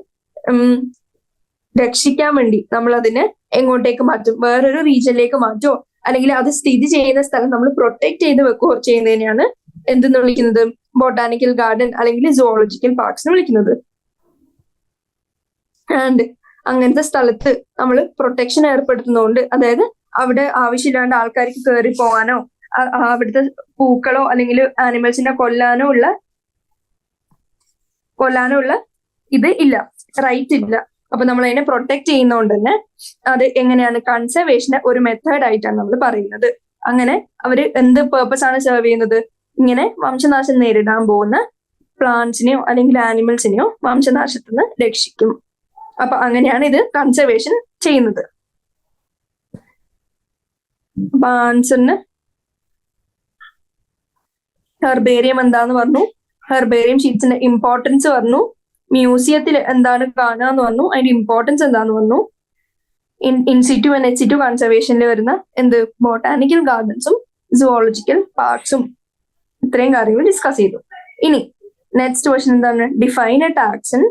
രക്ഷിക്കാൻ വേണ്ടി നമ്മൾ അതിനെ എങ്ങോട്ടേക്ക് മാറ്റും, വേറൊരു റീജിയനിലേക്ക് മാറ്റോ അല്ലെങ്കിൽ അത് സ്ഥിതി ചെയ്യുന്ന സ്ഥലം നമ്മൾ പ്രൊട്ടക്ട് ചെയ്ത് വെക്കുകയോ ചെയ്യുന്നതിനെയാണ് എന്തെന്ന് വിളിക്കുന്നത്, ബൊട്ടാനിക്കൽ ഗാർഡൻ അല്ലെങ്കിൽ സുവോളജിക്കൽ പാർക്സ് എന്ന് വിളിക്കുന്നത്. ആൻഡ് അങ്ങനത്തെ സ്ഥലത്ത് നമ്മൾ പ്രൊട്ടക്ഷൻ ഏർപ്പെടുത്തുന്നതുകൊണ്ട്, അതായത് അവിടെ ആവശ്യമില്ലാണ്ട് ആൾക്കാർക്ക് കയറി പോകാനോ അവിടുത്തെ പൂക്കളോ അല്ലെങ്കിൽ ആനിമൽസിനെ കൊല്ലാനോ ഉള്ള ഇത് ഇല്ല, റൈറ്റ് ഇല്ല. അപ്പൊ നമ്മൾ അതിനെ പ്രൊട്ടക്ട് ചെയ്യുന്നതുകൊണ്ട് തന്നെ അത് എങ്ങനെയാണ് കൺസർവേഷന്റെ ഒരു മെത്തേഡ് ആയിട്ടാണ് നമ്മൾ പറയുന്നത്. അങ്ങനെ അവര് എന്ത് പേർപ്പസ് ആണ് സെർവ് ചെയ്യുന്നത്, ഇങ്ങനെ വംശനാശം നേരിടാൻ പോകുന്ന പ്ലാന്റ്സിനെയോ അല്ലെങ്കിൽ ആനിമൽസിനെയോ വംശനാശത്തിൽ നിന്ന് രക്ഷിക്കും. അപ്പൊ അങ്ങനെയാണ് ഇത് കൺസർവേഷൻ ചെയ്യുന്നത്. അപ്പൊ ആൻസറിന് ഹെർബേറിയം എന്താന്ന് പറഞ്ഞു, ഹെർബേറിയം ഷീറ്റ്സിന്റെ ഇമ്പോർട്ടൻസ് പറഞ്ഞു, മ്യൂസിയത്തിൽ എന്താണ് കാണാന്ന് പറഞ്ഞു, അതിന്റെ ഇമ്പോർട്ടൻസ് എന്താന്ന് പറഞ്ഞു, ഇൻസിറ്റു ആൻഡ് എക്സിറ്റു കൺസർവേഷനിൽ വരുന്ന എന്ത് ബോട്ടാനിക്കൽ ഗാർഡൻസും സുവോളജിക്കൽ പാർക്സും ഇത്രയും കാര്യങ്ങൾ ഡിസ്കസ് ചെയ്തു. ഇനി നെക്സ്റ്റ് ക്വസ്റ്റൻ എന്താണ്, ഡിഫൈൻ എ ടാക്സൺ,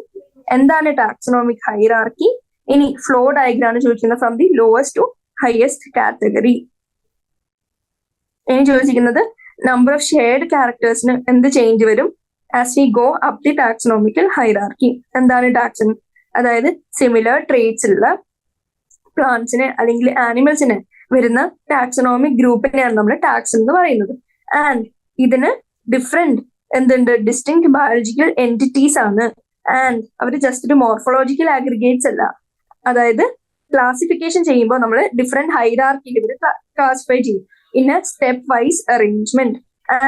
എന്താണ് ടാക്സണോമിക് ഹൈറാർക്കി. ഇനി ഫ്ലോ ഡയഗ്രാം ആണ് ചോദിക്കുന്നത് from the lowest to highest category. ഇനി ചോദിച്ചിരിക്കുന്നത് നമ്പർ ഓഫ് ഷെയർഡ് ക്യാരക്ടേഴ്സിന് എന്ത് ചേഞ്ച് വരും as we go up the taxonomical hierarchy. എന്താണ് ടാക്സൺ, അതായത് സിമിലർ ട്രേറ്റ്സ് ഉള്ള പ്ലാന്റ്സിന് അല്ലെങ്കിൽ ആനിമൽസിന് വരുന്ന ടാക്സണോമിക് ഗ്രൂപ്പിനെയാണ് നമ്മൾ ടാക്സൺ എന്ന് പറയുന്നത്. ആൻഡ് ഇതിന് ഡിഫറെന്റ് എന്തുണ്ട്, ഡിസ്റ്റിങ് ബയോളജിക്കൽ എൻറ്റിറ്റീസ് ആണ്. ആൻഡ് അവർ ജസ്റ്റ് ഒരു മോർഫോളജിക്കൽ ആഗ്രിഗേറ്റ്സ് അല്ല, അതായത് ക്ലാസിഫിക്കേഷൻ ചെയ്യുമ്പോൾ നമ്മൾ ഡിഫറെന്റ് ഹൈറാർക്കിയിൽ ഇവർ ക്ലാസിഫൈ ചെയ്യും in A step wise arrangement.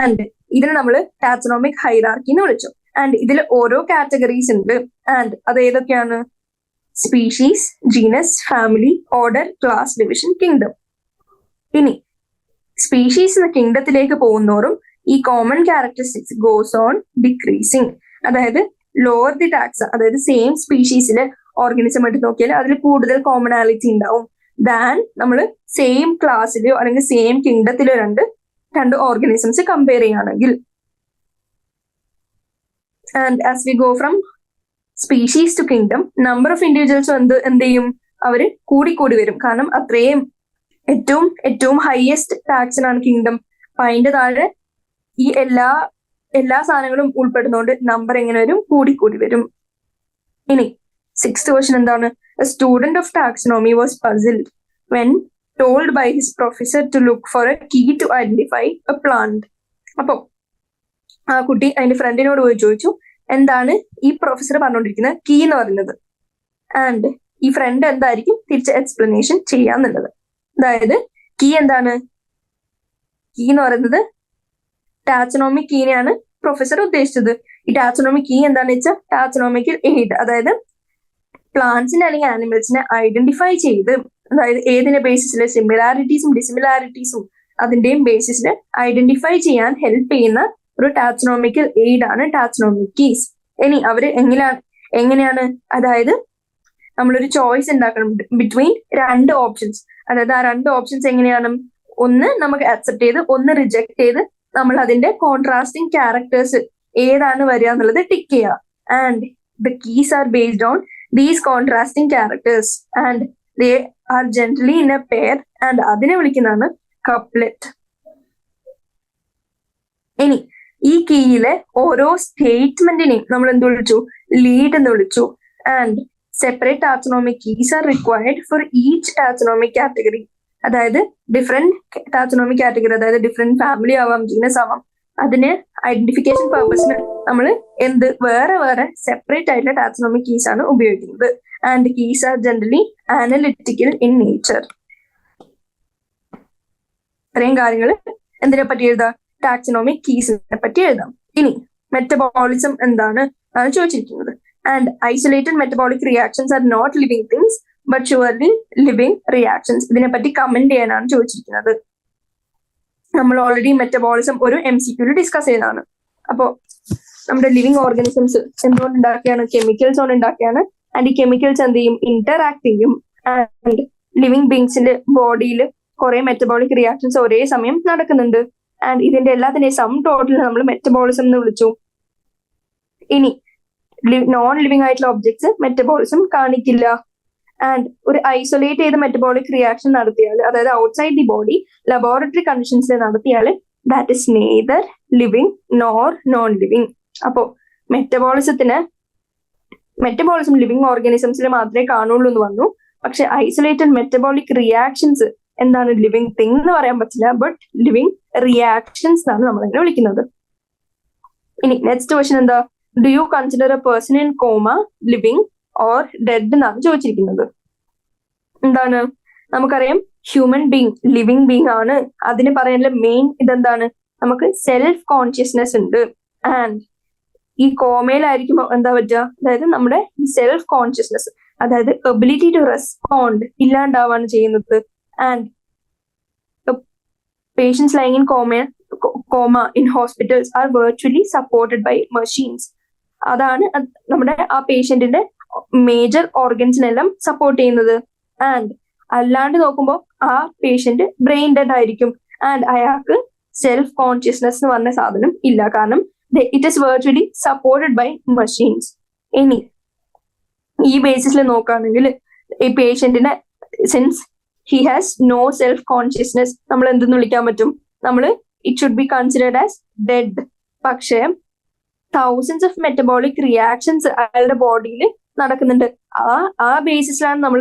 And ഇതിന് നമ്മൾ ടാക്സണോമിക് ഹൈറാർക്കി എന്ന് വിളിച്ചു. ആൻഡ് ഇതിൽ ഓരോ കാറ്റഗറീസ് ഉണ്ട്. ആൻഡ് അത് ഏതൊക്കെയാണ്, species, genus, family, order, class, division, kingdom. ഇനി സ്പീഷീസ് എന്ന കിങ്ഡത്തിലേക്ക് പോകുന്നോറും ഈ common characteristics goes on decreasing. അതായത് ലോവർ ദി ടാക്സ, അതായത് സെയിം സ്പീഷീസിലെ ഓർഗാനിസം എടുത്ത് നോക്കിയാൽ അതിൽ കൂടുതൽ കോമണാലിറ്റി ഉണ്ടാവും ദാൻ നമ്മൾ സെയിം ക്ലാസ്സിലെയോ അല്ലെങ്കിൽ സെയിം കിങ്ഡത്തിലോ രണ്ട് ഓർഗാനിസംസ് കമ്പയർ ചെയ്യുകയാണെങ്കിൽ. And as we go from species to kingdom, number of individuals എന്ത് ചെയ്യും, അവര് കൂടിക്കൂടി വരും. കാരണം അത്രയും ഏറ്റവും ഹയസ്റ്റ് ടാക്സിനാണ് കിങ്ഡം. അപ്പൊ അതിന്റെ താഴെ ഈ എല്ലാ സാധനങ്ങളും ഉൾപ്പെടുന്നതുകൊണ്ട് നമ്പർ എങ്ങനെ വരും, കൂടിക്കൂടി വരും. ഇനി സിക്സ്ത് ക്വസ്റ്റൻ എന്താണ്, a student of taxonomy was puzzled when told by his professor to look for a key to identify a plant. അപ്പൊ ആ കുട്ടി അതിന്റെ ഫ്രണ്ടിനോട് പോയി ചോദിച്ചു എന്താണ് ഈ പ്രൊഫസർ പറഞ്ഞുകൊണ്ടിരിക്കുന്ന കീ എന്ന് പറയുന്നത്. ആൻഡ് ഈ ഫ്രണ്ട് എന്തായിരിക്കും തിരിച്ച് എക്സ്പ്ലനേഷൻ ചെയ്യാന്നുള്ളത്. അതായത് കീ എന്താണ്, കീ എന്ന് പറയുന്നത് ടാക്സോണമിക് കീനെയാണ് പ്രൊഫസർ ഉദ്ദേശിച്ചത്. ഈ ടാക്സോണമിക് കീ എന്താണെന്ന് വെച്ചാൽ ടാക്സോണമിക്കൽ എയ്ഡ്, അതായത് പ്ലാന്റ്സിനെ അല്ലെങ്കിൽ ആനിമൽസിനെ ഐഡന്റിഫൈ ചെയ്ത്, അതായത് ഏതിന്റെ ബേസിസിൽ സിമിലാരിറ്റീസും ഡിസിമിലാരിറ്റീസും അതിന്റെയും ബേസിസിൽ ഐഡന്റിഫൈ ചെയ്യാൻ ഹെൽപ്പ് ചെയ്യുന്ന ഒരു ടാക്സോണമിക്കൽ എയ്ഡ് ആണ് ടാക്സോണമിക് കീസ്. ഇനി അവര് എങ്ങനെയാണ്, അതായത് നമ്മളൊരു ചോയ്സ് ഉണ്ടാക്കണം ബിറ്റ്വീൻ രണ്ട് ഓപ്ഷൻസ്. അതായത് ആ രണ്ട് ഓപ്ഷൻസ് എങ്ങനെയാണ്, ഒന്ന് നമുക്ക് അക്സെപ്റ്റ് ചെയ്ത് ഒന്ന് റിജക്ട് ചെയ്ത് നമ്മൾ അതിന്റെ കോൺട്രാസ്റ്റിംഗ് ക്യാരക്ടേഴ്സ് ഏതാണ് വരിക എന്നുള്ളത് ടിക്ക് ചെയ്യുക. And the keys are based on these contrasting characters and they are generally in a pair and അതിനെ വിളിക്കുന്നതാണ് കപ്ലെറ്റ്. ഇനി ഈ കീയിലെ ഓരോ സ്റ്റേറ്റ്മെന്റിനെയും നമ്മൾ എന്ത് വിളിച്ചു, ലീഡ് എന്ന് വിളിച്ചു. And separate taxonomic keys are required for each taxonomic category. അതായത് ഡിഫറെന്റ് ടാക്സോണമിക് കാറ്റഗറി, അതായത് ഡിഫറെന്റ് ഫാമിലി ആവാം, ജീനസ് ആവാം, അതിന് ഐഡന്റിഫിക്കേഷൻ പർപ്പസിന് നമ്മൾ വേറെ സെപ്പറേറ്റ് ആയിട്ടുള്ള ടാക്സോണമിക് കീസ് ആണ് ഉപയോഗിക്കുന്നത്. And keys are generally analytical in nature. ഇത്രയും കാര്യങ്ങൾ എന്തിനെ പറ്റി എഴുതാം, ടാക്സോണമിക് കീസിനെ പറ്റി എഴുതാം. ഇനി മെറ്റബോളിസം എന്താണ് ചോദിച്ചിരിക്കുന്നത്. And isolated metabolic reactions are not living things but surely living reactions. ഇതിനെപ്പറ്റി കമന്റ് ചെയ്യാനാണ് ചോദിച്ചിരിക്കുന്നത്. നമ്മൾ ഓൾറെഡി മെറ്റബോളിസം ഒരു MCQ ഡിസ്കസ് ചെയ്തതാണ്. അപ്പോ നമ്മുടെ ലിവിങ് ഓർഗാനിസംസ് എന്തുകൊണ്ട് ഉണ്ടാക്കിയാണ്, കെമിക്കൽസ് കൊണ്ട് ഉണ്ടാക്കിയാണ്. ആൻഡ് ഈ കെമിക്കൽസ് എന്ത് ചെയ്യും, ഇന്ററാക്ട് ചെയ്യും. ആൻഡ് ലിവിങ് ബീങ്സിന്റെ ബോഡിയിൽ കുറെ മെറ്റബോളിക് റിയാക്ഷൻസ് ഒരേ സമയം നടക്കുന്നുണ്ട്. ആൻഡ് ഇതിന്റെ എല്ലാത്തിന്റെയും സം ടോട്ടൽ നമ്മൾ മെറ്റബോളിസം എന്ന് വിളിച്ചു. ഇനി നോൺ ലിവിങ് ആയിട്ടുള്ള ഒബ്ജക്ട്സ് മെറ്റബോളിസം കാണിക്കില്ല. ആൻഡ് ഒരു ഐസൊലേറ്റ് ചെയ്ത മെറ്റബോളിക് റിയാക്ഷൻ നടത്തിയാൽ, അതായത് ഔട്ട്സൈഡ് ദി ബോഡി ലബോറട്ടറി കണ്ടീഷൻസിൽ നടത്തിയാൽ that is neither living nor non living. അപ്പോ മെറ്റബോളിസം ലിവിങ് ഓർഗാനിസംസിൽ മാത്രമേ കാണുള്ളൂ എന്ന് വന്നു. പക്ഷെ ഐസൊലേറ്റഡ് മെറ്റബോളിക് റിയാക്ഷൻസ് എന്താണ് ലിവിങ് തിങ് എന്ന് പറയാൻ പറ്റില്ല, ബട്ട് ലിവിങ് റിയാക്ഷൻസ് എന്നാണ് നമ്മളെങ്ങനെ വിളിക്കുന്നത്. ഇനി നെക്സ്റ്റ് ക്വസ്റ്റ്യൻ എന്താ, do you consider A person in comma living or dead എന്നാണ് ചോദിച്ചിരിക്കുന്നത്. എന്താണ്, നമുക്കറിയാം ഹ്യൂമൻ ബീങ് ലിവിങ് ബീങ് ആണ്. അതിന് പറയാനുള്ള മെയിൻ ഇതെന്താണ്, നമുക്ക് സെൽഫ് കോൺഷ്യസ്നെസ് ഉണ്ട്. ആൻഡ് ഈ കോമയിലായിരിക്കും എന്താ പറ്റുക, അതായത് നമ്മുടെ ഈ സെൽഫ് കോൺഷ്യസ്നെസ്, അതായത് എബിലിറ്റി ടു റെസ്പോണ്ട് ഇല്ലാണ്ടാവാണ് ചെയ്യുന്നത്. And patients lying in coma in hospitals are virtually supported by machines. അതാണ് നമ്മുടെ ആ പേഷ്യന്റിന്റെ മേജർ ഓർഗൻസിനെല്ലാം സപ്പോർട്ട് ചെയ്യുന്നത്. ആൻഡ് അല്ലാണ്ട് നോക്കുമ്പോൾ ആ പേഷ്യന്റ് ബ്രെയിൻ ഡെഡ് ആയിരിക്കും. ആൻഡ് അയാൾക്ക് സെൽഫ് കോൺഷ്യസ്നെസ് എന്ന് പറഞ്ഞ സാധനം ഇല്ല, കാരണം it is virtually supported by machines. ഇനി ഈ ബേസിസിൽ നോക്കുകയാണെങ്കിൽ ഈ പേഷ്യന്റിനെ, since he has no self consciousness, നമ്മൾ എന്തെന്ന് വിളിക്കാൻ പറ്റും, നമ്മൾ it should be considered as dead. പക്ഷേ തൗസൻഡ്സ് ഓഫ് മെറ്റബോളിക് റിയാക്ഷൻസ് അയാളുടെ ബോഡിയിൽ നടക്കുന്നുണ്ട്. ആ ബേസിസിലാണ് നമ്മൾ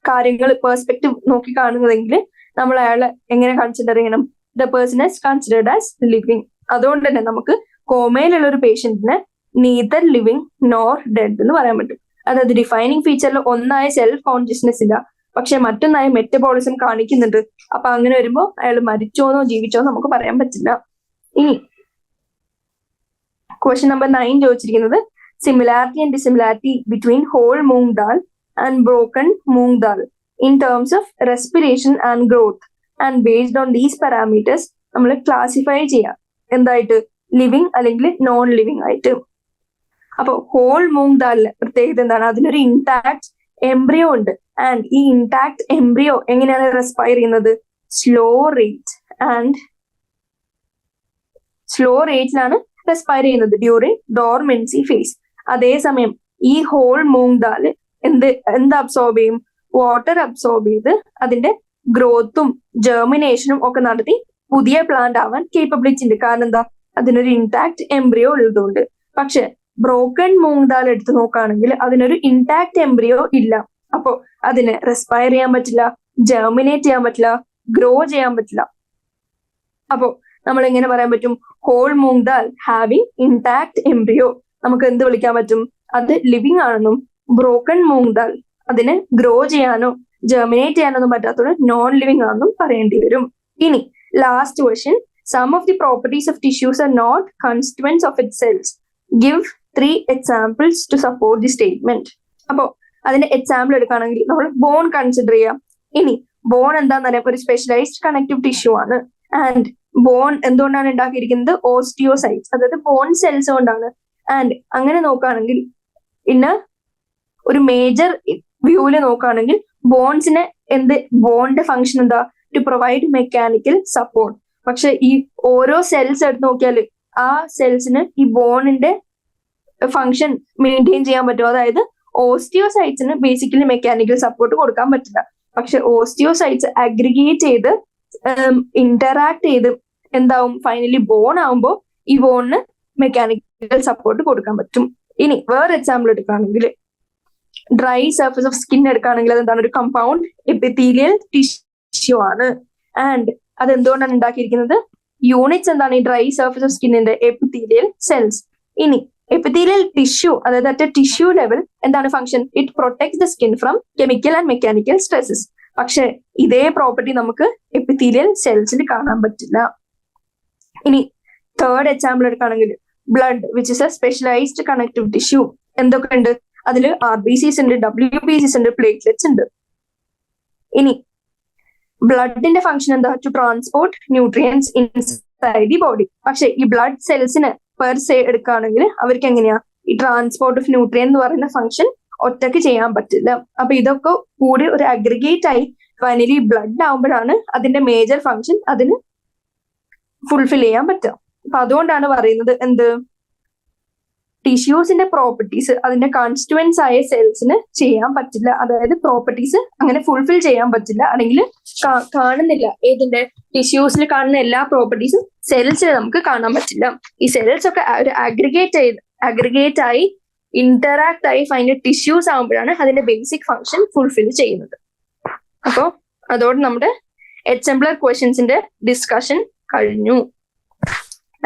കാര്യങ്ങൾ പെർസ്പെക്റ്റീവ് നോക്കി കാണുന്നതെങ്കിൽ നമ്മൾ അയാളെ എങ്ങനെ കൺസിഡർ ചെയ്യണം, the person is considered as living. അതുകൊണ്ട് തന്നെ നമുക്ക് കോമയിലുള്ള ഒരു പേഷ്യന്റിനെ നീതർ ലിവിങ് നോർ ഡെഡ് എന്ന് പറയാൻ പറ്റും. അതായത് ഡിഫൈനിങ് ഫീച്ചറിൽ ഒന്നായ സെൽഫ് കോൺഷ്യസ്നെസ് ഇല്ല, പക്ഷെ മറ്റൊന്നായ മെറ്റബോളിസം കാണിക്കുന്നുണ്ട്. അപ്പൊ അങ്ങനെ വരുമ്പോൾ അയാൾ മരിച്ചോന്നോ ജീവിച്ചോന്നോ നമുക്ക് പറയാൻ പറ്റില്ല. ഇനി ക്വസ്റ്റ്യൻ നമ്പർ 9 ചോദിച്ചിരിക്കുന്നത്, similarity and dissimilarity between whole moong dal and broken moong dal in terms of respiration and growth. And based on these parameters നമ്മൾ ക്ലാസിഫൈ ചെയ്യാം എന്തായിട്ട്, ലിവിങ് അല്ലെങ്കിൽ നോൺ ലിവിങ് ആയിട്ട്. അപ്പൊ ഹോൾ മൂങ് ദാലിന് പ്രത്യേകത എന്താണ്, അതിനൊരു ഇൻടാക്ട് എംബ്രിയോ ഉണ്ട്. ആൻഡ് ഈ ഇൻടാക്ട് എംബ്രിയോ എങ്ങനെയാണ് റെസ്പയർ ചെയ്യുന്നത്, സ്ലോ റേറ്റിലാണ് റെസ്പയർ ചെയ്യുന്നത് ഡ്യൂറിങ് ഡോർമെൻസി ഫേസ്. അതേസമയം ഈ ഹോൾ മൂങ് ദാല് എന്ത് അബ്സോർബ് ചെയ്യും, വാട്ടർ അബ്സോർബ് ചെയ്ത് അതിന്റെ ഗ്രോത്തും ജെർമിനേഷനും ഒക്കെ നടത്തി പുതിയ പ്ലാന്റ് ആവാൻ കേപ്പബിലിറ്റി ഉണ്ട്. കാരണം എന്താ, അതിനൊരു ഇൻടാക്ട് എംബ്രിയോ ഉള്ളതുകൊണ്ട്. പക്ഷെ ബ്രോക്കൺ മൂങ് ദാൽ എടുത്ത് നോക്കുകയാണെങ്കിൽ അതിനൊരു ഇൻടാക്ട് എംബ്രിയോ ഇല്ല. അപ്പോ അതിന് റെസ്പയർ ചെയ്യാൻ പറ്റില്ല, ജെർമിനേറ്റ് ചെയ്യാൻ പറ്റില്ല, ഗ്രോ ചെയ്യാൻ പറ്റില്ല. അപ്പോ നമ്മൾ എങ്ങനെ പറയാൻ പറ്റും, whole moong dal having intact embryo നമുക്ക് എന്ത് വിളിക്കാൻ പറ്റും, അത് ലിവിങ് ആണെന്നും, ബ്രോക്കൺ മൂങ് ദാൽ അതിന് ഗ്രോ ചെയ്യാനോ ജെർമിനേറ്റ് ചെയ്യാനൊന്നും പറ്റാത്തതുകൊണ്ട് നോൺ ലിവിങ് ആണെന്നും പറയേണ്ടി വരും. ഇനി last question, some of the properties of tissues are not constituents of it cells. Give 3 examples to support the statement. അപ്പോ അതിന്റെ എക്സാമ്പിൾ എടുക്കുകയാണെങ്കിൽ നമ്മൾ ബോൺ കൺസിഡർ ചെയ്യാം. ഇനി ബോൺ എന്താന്ന് പറയാം, ഒരു സ്പെഷ്യലൈസ്ഡ് കണക്റ്റീവ് ടിഷ്യൂ ആണ്. ആൻഡ് ബോൺ എന്തുകൊണ്ടാണ് ഉണ്ടാക്കിയിരിക്കുന്നത്, ഓസ്റ്റിയോസൈറ്റ്സ്, അതായത് ബോൺ സെൽസ് കൊണ്ടാണ്. ആൻഡ് അങ്ങനെ നോക്കുകയാണെങ്കിൽ ഇന്ന് ഒരു മേജർ വ്യൂവില് നോക്കുകയാണെങ്കിൽ ബോൺസിനെ ബോണിന്റെ ഫംഗ്ഷൻ എന്താ, ടു പ്രൊവൈഡ് മെക്കാനിക്കൽ സപ്പോർട്ട്. പക്ഷെ ഈ ഓരോ സെൽസ് എടുത്ത് നോക്കിയാൽ ആ സെൽസിന് ഈ ബോണിന്റെ ഫംഗ്ഷൻ മെയിൻറ്റെയിൻ ചെയ്യാൻ പറ്റും. അതായത് ഓസ്റ്റിയോസൈറ്റ്സിന് ബേസിക്കലി മെക്കാനിക്കൽ സപ്പോർട്ട് കൊടുക്കാൻ പറ്റില്ല. പക്ഷെ ഓസ്റ്റിയോസൈറ്റ്സ് അഗ്രിഗേറ്റ് ചെയ്ത് ഇന്ററാക്ട് ചെയ്ത് എന്താവും, ഫൈനലി ബോൺ ആവുമ്പോൾ ഈ ബോണിന് മെക്കാനിക്കൽ സപ്പോർട്ട് കൊടുക്കാൻ പറ്റും. ഇനി വേറെ എക്സാമ്പിൾ എടുക്കുകയാണെങ്കിൽ ഡ്രൈ സർഫസ് ഓഫ് സ്കിൻ എടുക്കുകയാണെങ്കിൽ അതെന്താണ്, ഒരു കമ്പൗണ്ട് എപ്പിത്തീലിയൽ ടിഷ്യൂ ആണ്. ആൻഡ് അത് എന്തുകൊണ്ടാണ് ഉണ്ടാക്കിയിരിക്കുന്നത്, യൂണിറ്റ്സ് എന്താണ്, ഈ ഡ്രൈ സർഫസ് ഓഫ് സ്കിന്നിന്റെ എപ്പിത്തീലിയൽ സെൽസ്. ഇനി എപ്പിത്തീലിയൽ ടിഷ്യൂ, അതായത് അറ്റ് ടിഷ്യൂ ലെവൽ എന്താണ് function, it protects the skin from chemical and mechanical stresses. പക്ഷെ ഇതേ പ്രോപ്പർട്ടി നമുക്ക് എപ്പിത്തീലിയൽ സെൽസിൽ കാണാൻ പറ്റില്ല. ഇനി തേർഡ് എക്സാമ്പിൾ എടുക്കുകയാണെങ്കിൽ blood which is a specialised connective tissue. എന്തൊക്കെ ഉണ്ട് അതിൽ, RBCs ഉണ്ട്, WBCs ഉണ്ട്, പ്ലേറ്റ്ലെറ്റ്സ് ഉണ്ട്. ഇനി ബ്ലഡിന്റെ ഫംഗ്ഷൻ എന്താ, to transport nutrients inside the body. പക്ഷെ ഈ ബ്ലഡ് സെൽസിന് പെർ സെ എടുക്കുകയാണെങ്കിൽ അവർക്ക് എങ്ങനെയാ ഈ ട്രാൻസ്പോർട്ട് ഓഫ് ന്യൂട്രിയൻ എന്ന് പറയുന്ന ഫംഗ്ഷൻ ഒറ്റയ്ക്ക് ചെയ്യാൻ പറ്റില്ല. അപ്പൊ ഇതൊക്കെ കൂടി ഒരു അഗ്രിഗേറ്റ് ആയി ഫൈനലി ബ്ലഡ് ആവുമ്പോഴാണ് അതിന്റെ മേജർ ഫംഗ്ഷൻ അതിന് ഫുൾഫിൽ ചെയ്യാൻ പറ്റുക. അപ്പൊ അതുകൊണ്ടാണ് പറയുന്നത് എന്ത്, ടിഷ്യൂസിന്റെ പ്രോപ്പർട്ടീസ് അതിന്റെ കോൺസ്റ്റുവൻസ് ആയ സെൽസിന് ചെയ്യാൻ പറ്റില്ല. അതായത് പ്രോപ്പർട്ടീസ് അങ്ങനെ ഫുൾഫിൽ ചെയ്യാൻ പറ്റില്ല, അല്ലെങ്കിൽ കാണുന്നില്ല. ഏതിന്റെ ടിഷ്യൂസിൽ കാണുന്ന എല്ലാ പ്രോപ്പർട്ടീസും സെൽസിൽ നമുക്ക് കാണാൻ പറ്റില്ല. ഈ സെൽസ് ഒക്കെ ഒരു അഗ്രിഗേറ്റ് ആയി ഇന്ററാക്ട് ആയി ഫൈനൽ ടിഷ്യൂസ് ആകുമ്പോഴാണ് അതിന്റെ ബേസിക് ഫംഗ്ഷൻ ഫുൾഫിൽ ചെയ്യുന്നത്. അപ്പോൾ അതോടെ നമ്മുടെ എക്സാംപ്ലർ ക്വസ്റ്റ്യൻസിന്റെ ഡിസ്കഷൻ കഴിഞ്ഞു.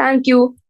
Thank you.